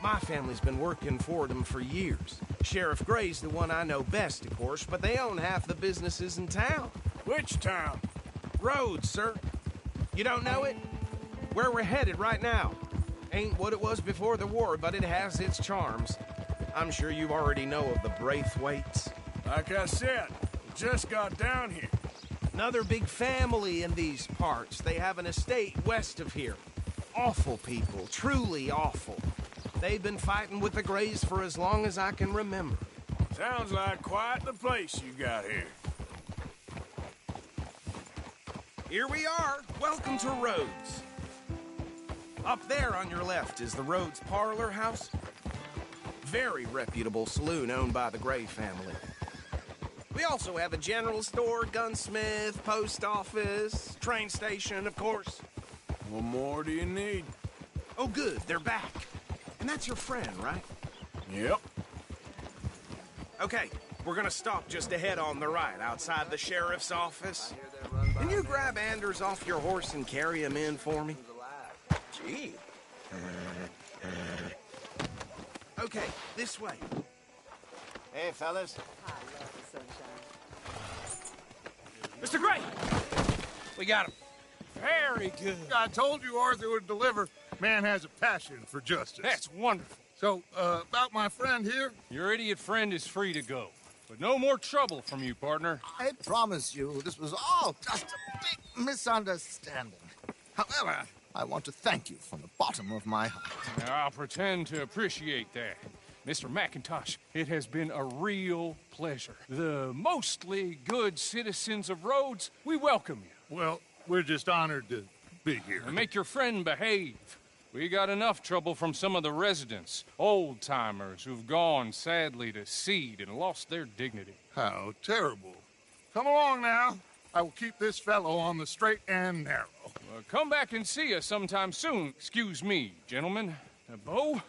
My family's been working for them for years. Sheriff Gray's the one I know best, of course, but they own half the businesses in town. Which town? Rhodes, sir. You don't know it? Where we're headed right now. Ain't what it was before the war, but it has its charms. I'm sure you already know of the Braithwaites. Like I said, we just got down here. Another big family in these parts. They have an estate west of here. Awful people, truly awful. They've been fighting with the Grays for as long as I can remember. Sounds like quite the place you got here. Here we are. Welcome to Rhodes. Up there on your left is the Rhodes Parlor House. Very reputable saloon owned by the Gray family. We also have a general store, gunsmith, post office, train station, of course. What more do you need? Oh, good. They're back. And that's your friend, right? Yep. Okay, we're gonna stop just ahead on the right, outside the sheriff's office. Can you grab Anders off your horse and carry him in for me? Gee. Okay, this way. Hey, fellas. Mr. Gray! We got him. Very good. I told you Arthur would deliver. Man has a passion for justice. That's wonderful. So, about my friend here? Your idiot friend is free to go. But no more trouble from you, partner. I promise you, this was all just a big misunderstanding. However, I want to thank you from the bottom of my heart. Now, I'll pretend to appreciate that. Mr. McIntosh, it has been a real pleasure. The mostly good citizens of Rhodes, we welcome you. Well, we're just honored to be here. And make your friend behave. We got enough trouble from some of the residents, old-timers who've gone, sadly, to seed and lost their dignity. How terrible. Come along now. I will keep this fellow on the straight and narrow. Well, come back and see us sometime soon. Excuse me, gentlemen. Bo,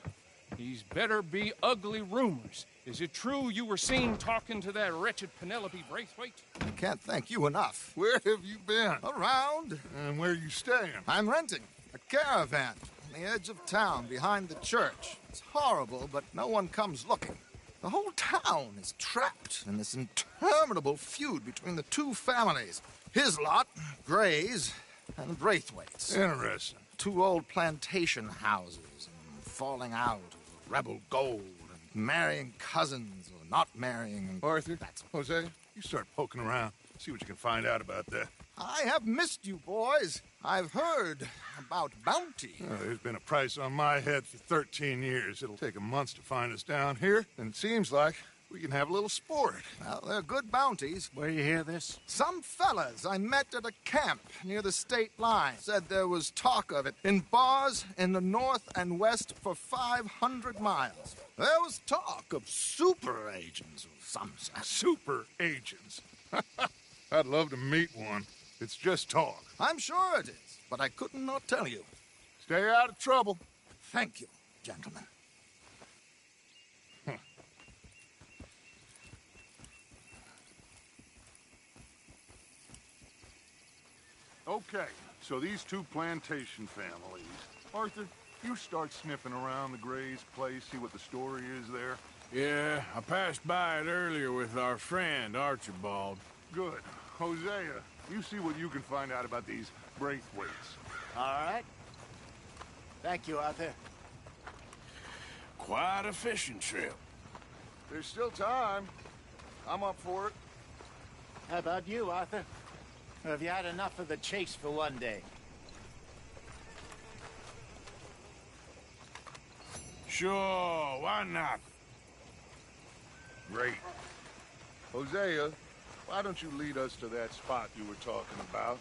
these better be ugly rumors. Is it true you were seen talking to that wretched Penelope Braithwaite? I can't thank you enough. Where have you been? Around. And where are you staying? I'm renting a caravan on the edge of town behind the church. It's horrible, but no one comes looking. The whole town is trapped in this interminable feud between the two families. His lot, Gray's, and Braithwaite's. Interesting. Two old plantation houses, and falling out over rebel gold, and marrying cousins or not marrying. Arthur, Jose, you start poking around. See what you can find out about that. I have missed you, boys. I've heard about bounty. Oh, there's been a price on my head for 13 years. It'll take 'em months to find us down here, and it seems like we can have a little sport. Well, they're good bounties. Where you hear this? Some fellas I met at a camp near the state line said there was talk of it in bars in the north and west for 500 miles. There was talk of super agents of some sort. Super agents? I'd love to meet one. It's just talk. I'm sure it is, but I couldn't not tell you. Stay out of trouble. Thank you, gentlemen. Okay, so these two plantation families. Arthur, you start sniffing around the Gray's place, see what the story is there. Yeah, I passed by it earlier with our friend, Archibald. Good. Hosea, you see what you can find out about these Braithwaites. All right. Thank you, Arthur. Quite a fishing trip. There's still time. I'm up for it. How about you, Arthur? Or have you had enough of the chase for one day? Sure, why not? Great. Hosea, why don't you lead us to that spot you were talking about?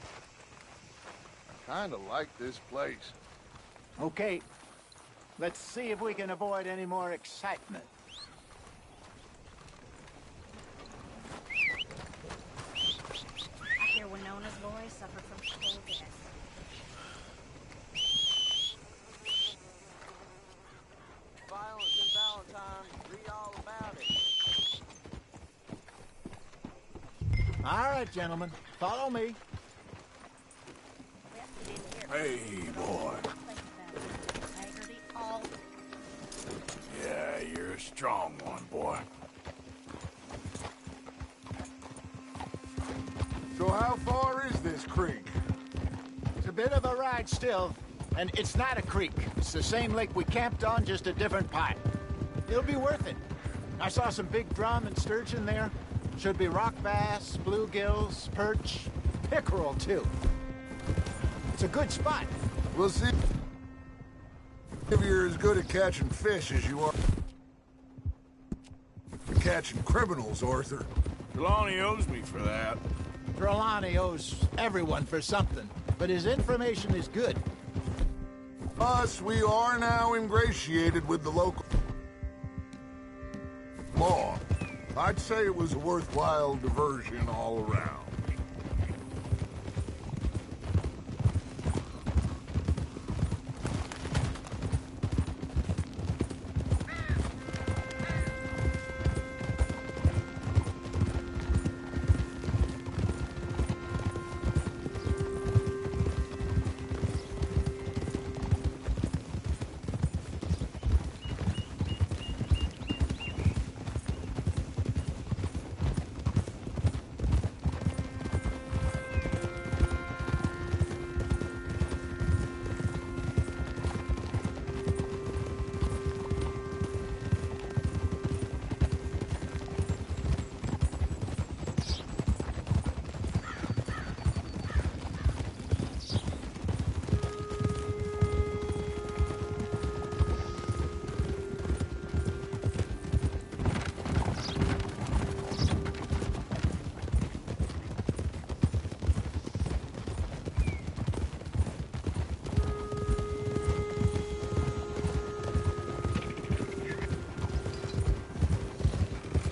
I kinda like this place. Okay. Let's see if we can avoid any more excitement. I hear Winona's boy suffered from cold death. Violence in Valentine. Read all about it. All right, gentlemen. Follow me. Hey, boy. Yeah, you're a strong one, boy. So how far is this creek? It's a bit of a ride still, and it's not a creek. It's the same lake we camped on, just a different pipe. It'll be worth it. I saw some big drum and sturgeon there. Should be rock bass, bluegills, perch, pickerel, too. It's a good spot. We'll see if you're as good at catching fish as you are catching criminals, Arthur. Trelawney owes me for that. Trelawney owes everyone for something, but his information is good. Us, we are now ingratiated with the local law. I'd say it was a worthwhile diversion all around.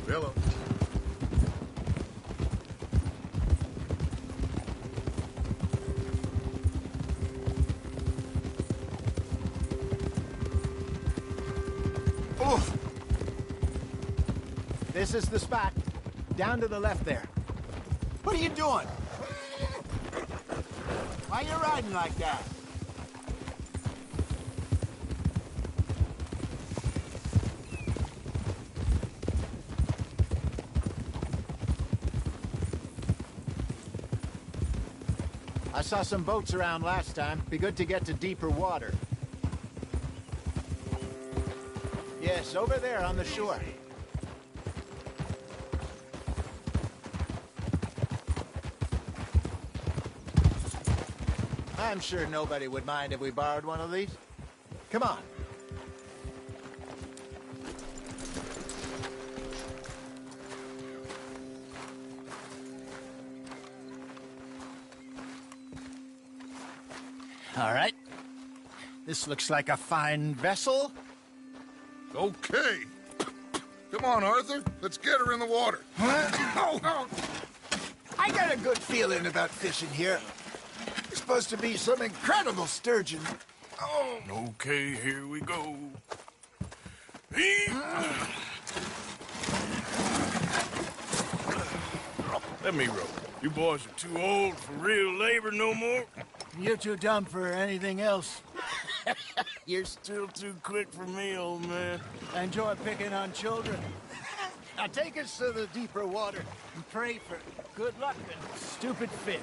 Hello. Oof. This is the spot. Down to the left there. What are you doing? Why are you riding like that? I saw some boats around last time. Be good to get to deeper water. Yes, over there on the shore. I'm sure nobody would mind if we borrowed one of these. Come on. All right. This looks like a fine vessel. Okay. Come on, Arthur. Let's get her in the water. Oh. I got a good feeling about fishing here. It's supposed to be some incredible sturgeon. Oh. Okay, here we go. Let me row. You boys are too old for real labor no more. You're too dumb for anything else. You're still too quick for me, old man. Enjoy picking on children. Now take us to the deeper water and pray for good luck and stupid fish.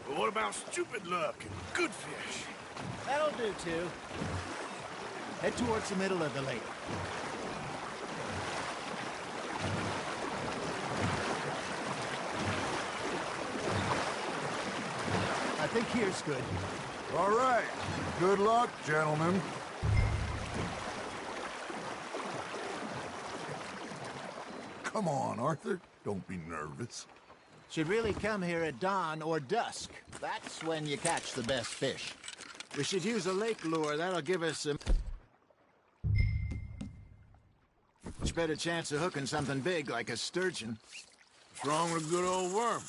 But what about stupid luck and good fish? That'll do, too. Head towards the middle of the lake. I think here's good. All right. Good luck, gentlemen. Come on, Arthur. Don't be nervous. Should really come here at dawn or dusk. That's when you catch the best fish. We should use a lake lure. That'll give us a much better chance of hooking something big like a sturgeon. What's wrong with a good old worm?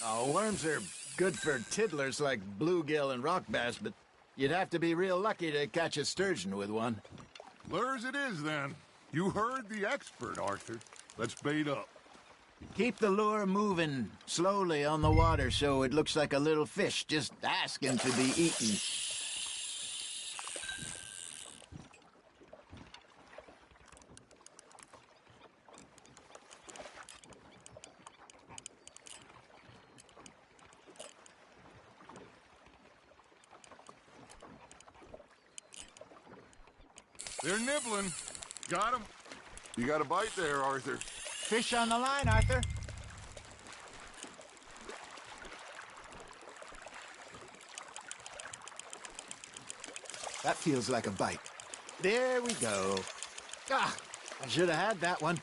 Oh, worms are good for tiddlers like bluegill and rock bass, but you'd have to be real lucky to catch a sturgeon with one. Lures it is, then. You heard the expert, Arthur. Let's bait up. Keep the lure moving slowly on the water so it looks like a little fish just asking to be eaten. They're nibbling. Got 'em. You got a bite there, Arthur. Fish on the line, Arthur. That feels like a bite. There we go. Ah, I should have had that one.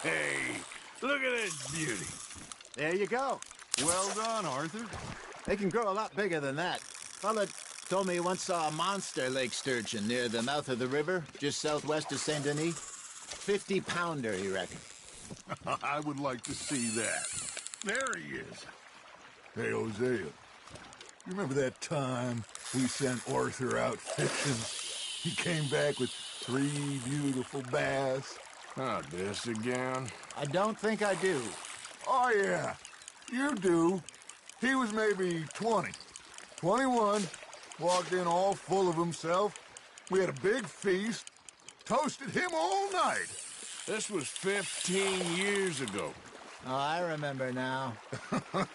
Hey, look at this beauty. There you go. Well done, Arthur. They can grow a lot bigger than that. Fella told me he once saw a monster lake sturgeon near the mouth of the river, just southwest of Saint Denis. 50-pounder, he reckoned. I would like to see that. There he is. Hey, Hosea. You remember that time we sent Arthur out fishing? He came back with 3 beautiful bass. Not this again. I don't think I do. Oh, yeah. You do. He was maybe 20. 21. Walked in all full of himself. We had a big feast. Toasted him all night. This was 15 years ago. Oh, I remember now.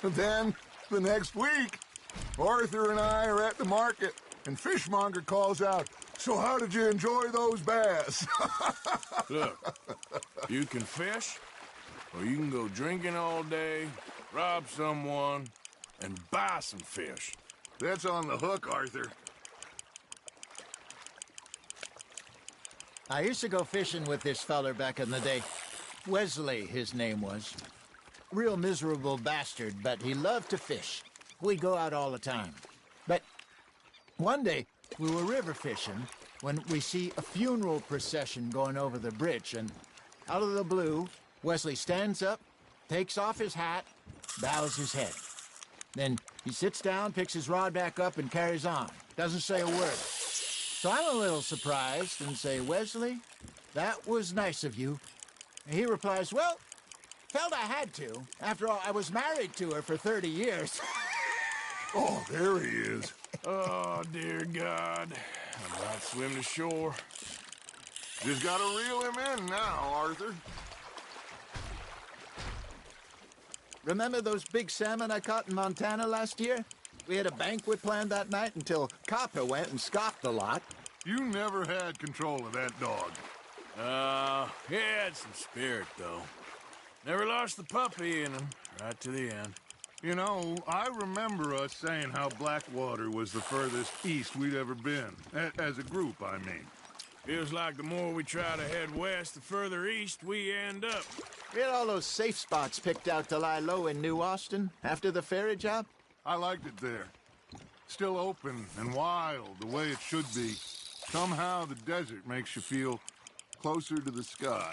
Then, the next week, Arthur and I are at the market, and Fishmonger calls out, "So how did you enjoy those bass?" Look, you can fish, or you can go drinking all day, rob someone, and buy some fish. That's on the hook, Arthur. I used to go fishing with this feller back in the day. Wesley, his name was. Real miserable bastard, but he loved to fish. We'd go out all the time. But one day, we were river fishing when we see a funeral procession going over the bridge, and out of the blue, Wesley stands up, takes off his hat, bows his head. Then he sits down, picks his rod back up, and carries on. Doesn't say a word. So I'm a little surprised and say, "Wesley, that was nice of you." And he replies, "Well, felt I had to. After all, I was married to her for 30 years. Oh, there he is. Oh, dear God. I'm about to swim to shore. Just gotta reel him in now, Arthur. Remember those big salmon I caught in Montana last year? We had a banquet planned that night until Copper went and scoffed a lot. You never had control of that dog. He had some spirit, though. Never lost the puppy in him, right to the end. You know, I remember us saying how Blackwater was the furthest east we'd ever been. As a group, I mean. Feels like the more we try to head west, the further east we end up. We had all those safe spots picked out to lie low in New Austin after the ferry job. I liked it there. Still open and wild, the way it should be. Somehow the desert makes you feel closer to the sky.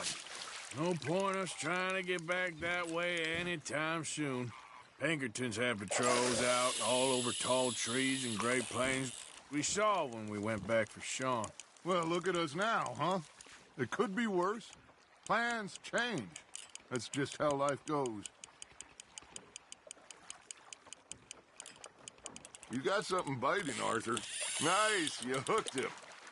No point us trying to get back that way anytime soon. Pinkertons have patrols out all over tall trees and Great Plains. We saw when we went back for Sean. Well, look at us now, huh? It could be worse. Plans change. That's just how life goes. You got something biting, Arthur. Nice, you hooked him.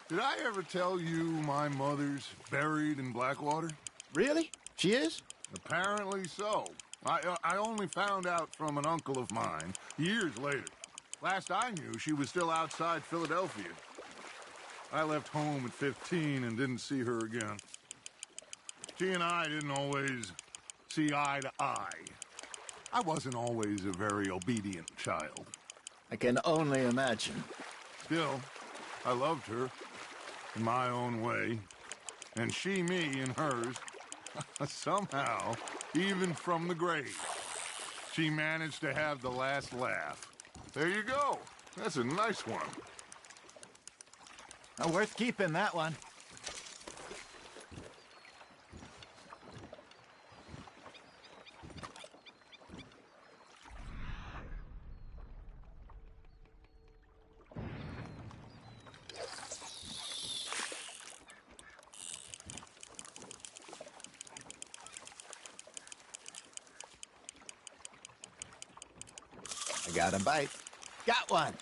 Did I ever tell you my mother's buried in Blackwater? Really? She is? Apparently so. I only found out from an uncle of mine years later. Last I knew, she was still outside Philadelphia. I left home at 15 and didn't see her again. She and I didn't always see eye to eye. I wasn't always a very obedient child. I can only imagine. Still, I loved her in my own way, and she me in hers. Somehow, even from the grave, she managed to have the last laugh. There you go. That's a nice one. Worth keeping, that one. I got a bite. Got one.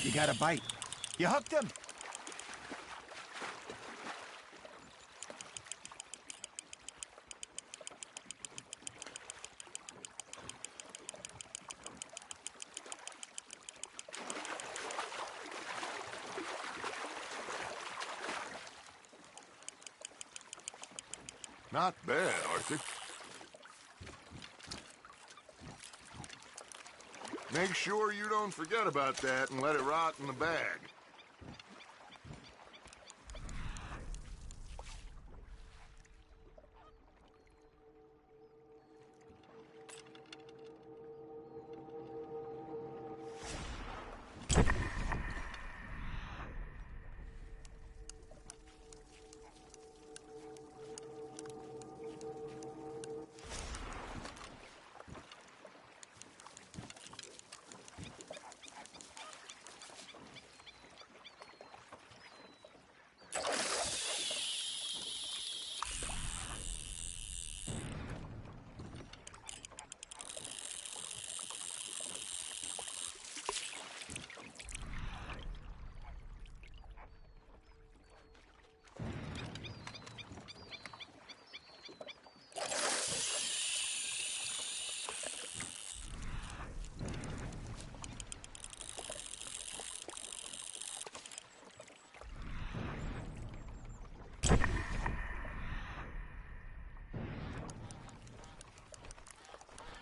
You got a bite. You hooked him. Not bad, Arthur. Make sure you don't forget about that and let it rot in the bag.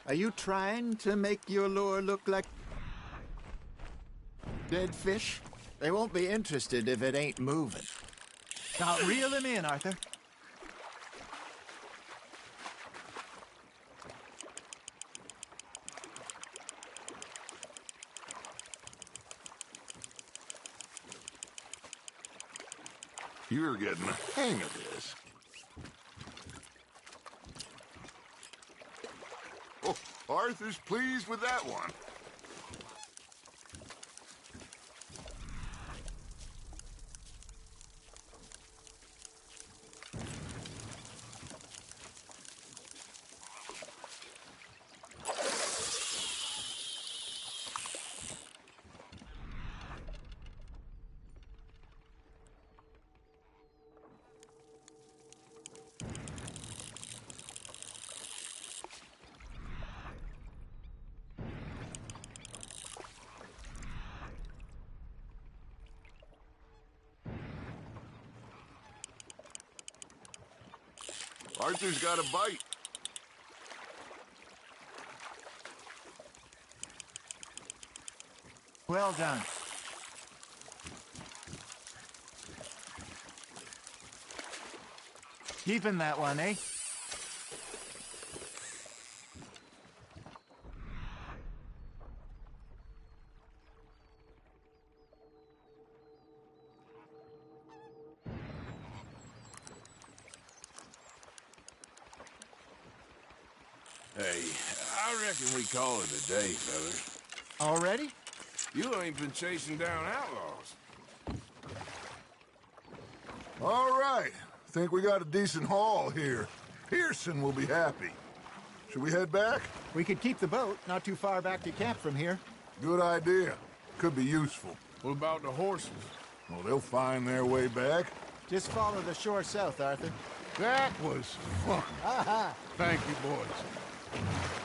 Are you trying to make your lure look like dead fish? They won't be interested if it ain't moving. Now, reel him in, Arthur. You're getting the hang of this. Oh, Arthur's pleased with that one. Arthur's got a bite. Well done. Keeping that one, eh? Hey, I reckon we call it a day, fellas. Already? You ain't been chasing down outlaws. All right. Think we got a decent haul here. Pearson will be happy. Should we head back? We could keep the boat not too far back to camp from here. Good idea. Could be useful. What about the horses? Well, they'll find their way back. Just follow the shore south, Arthur. That was fun. Aha! Thank you, boys.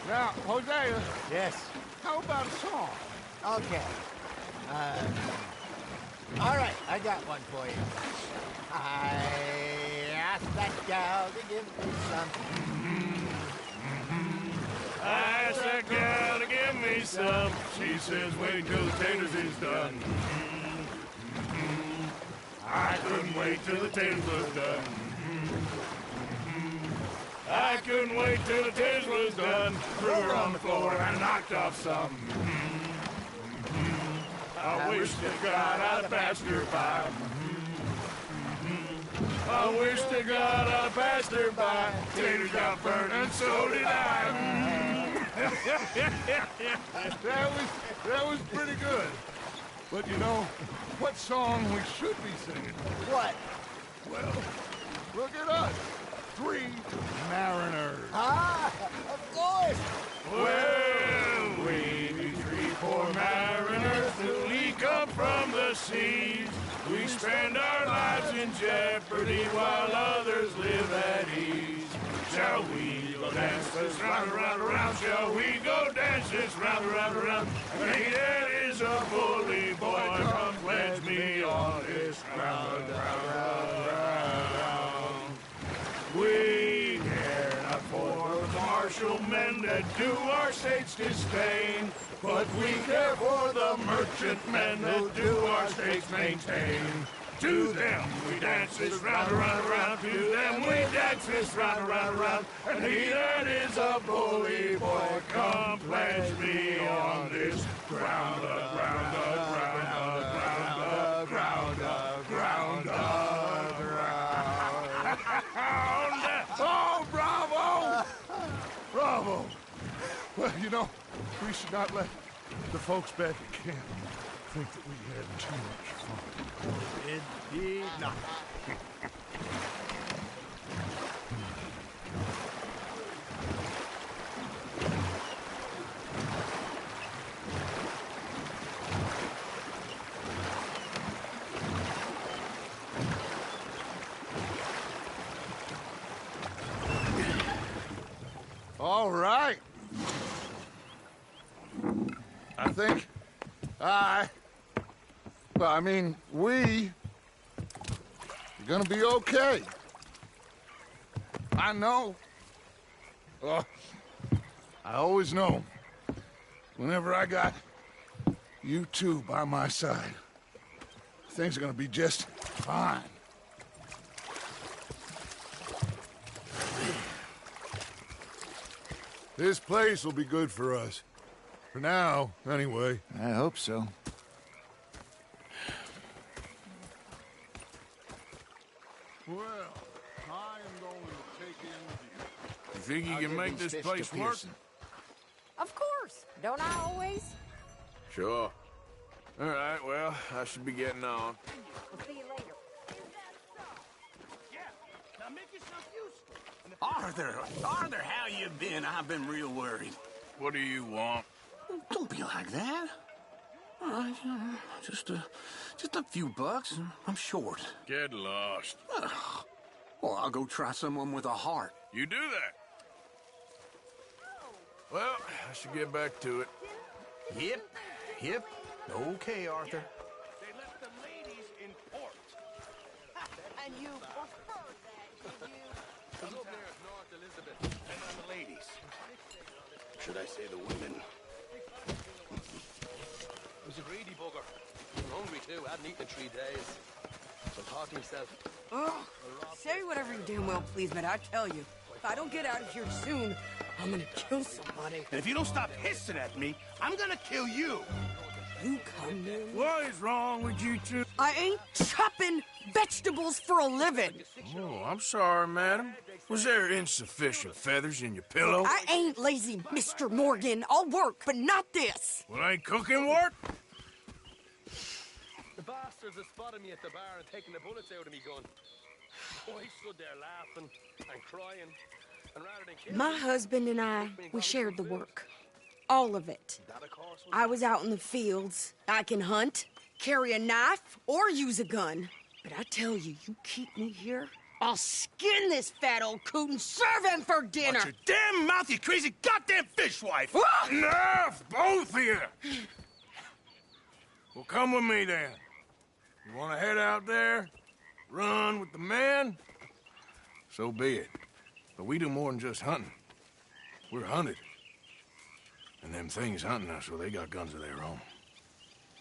Now, Hosea. Yes. How about a song? Okay. All right, I got one for you. I asked that gal to give me some. I asked that gal to give me some. She says, wait till the taters is done. I couldn't wait till the taters was done. I couldn't wait till the taters was done. Threw her on the floor and knocked off some. I wish to God I'd passed her by. I wish to God I passed her by. Taters got burned and so did I. That was pretty good. But you know, what song we should be singing? What? Well, look at us. 3 mariners. Ah, of course. Well, we be 3 poor mariners newly come from the seas. We spend our lives in jeopardy while others live at ease. Shall we go dance this round, around, around? Shall we go dance this round, around, around? Hey, that is a bully boy. Come pledge me on this round, round, round, round. We care not for the martial men that do our state's disdain, but we care for the merchant men that do our state's maintain. To them we dance this round, around, around. To them we dance this round, around, around. And he that is a bully boy, come pledge me on this ground, ground, ground, ground, ground, ground, ground. Oh, bravo! Bravo! Well, you know, we should not let the folks back at camp think that we had too much fun. Indeed not. All right. I think we are gonna be okay. I know. I always know. Whenever I got you two by my side. Things are gonna be just fine. This place will be good for us. For now, anyway. I hope so. Well, I am going to take in the view. You think you I'll can give make these this fish to place work? Pearson. Of course. Don't I always? Sure. All right, well, I should be getting on. We'll see you later. Now make yourself useful. Arthur, how you been? I've been real worried. What do you want? Don't be like that. All right, just a few bucks. I'm short. Get lost. Well, I'll go try someone with a heart. You do that. Well, I should get back to it. Yep. Okay, Arthur. They left the ladies in port. And you prefer that, did you? Up there is North Elizabeth, and on the ladies. Should I say the women? It was a greedy bugger. I'm hungry too. I hadn't eaten in 3 days. So I thought to myself, Ugh. Say whatever you damn well please, but I tell you, if I don't get out of here soon, I'm gonna kill somebody. And if you don't stop hissing at me, I'm gonna kill you. You come in. What is wrong with you two? I ain't chopping vegetables for a living. Oh, I'm sorry, madam. Was there insufficient feathers in your pillow? I ain't lazy, Mr. Morgan. I'll work, but not this. Well, ain't cooking work? the bastards have spotted me at the bar and taken the bullets out of me gun. Oh, I stood there laughing and crying. And rather than kill My me, husband and I, we shared the work. All of it. that, of course, was I was out in the fields. I can hunt, carry a knife, or use a gun. But I tell you, you keep me here, I'll skin this fat old coot and serve him for dinner. Watch your damn mouth, you crazy goddamn fishwife! Enough, both of you! Well, come with me, then. You want to head out there, run with the men? So be it. But we do more than just hunting. We're hunted. And them things hunting us, well, they got guns of their own.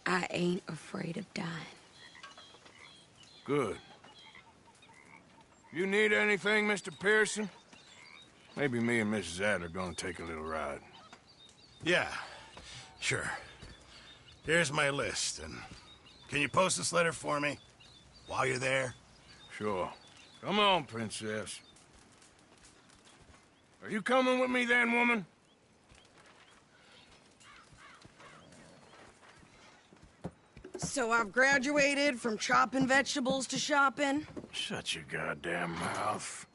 I ain't afraid of dying. Good. You need anything, Mr. Pearson? Maybe me and Mrs. Adler gonna take a little ride. Yeah, sure. Here's my list, and can you post this letter for me while you're there? Sure. Come on, Princess. Are you coming with me then, woman? So I've graduated from chopping vegetables to shopping? Shut your goddamn mouth.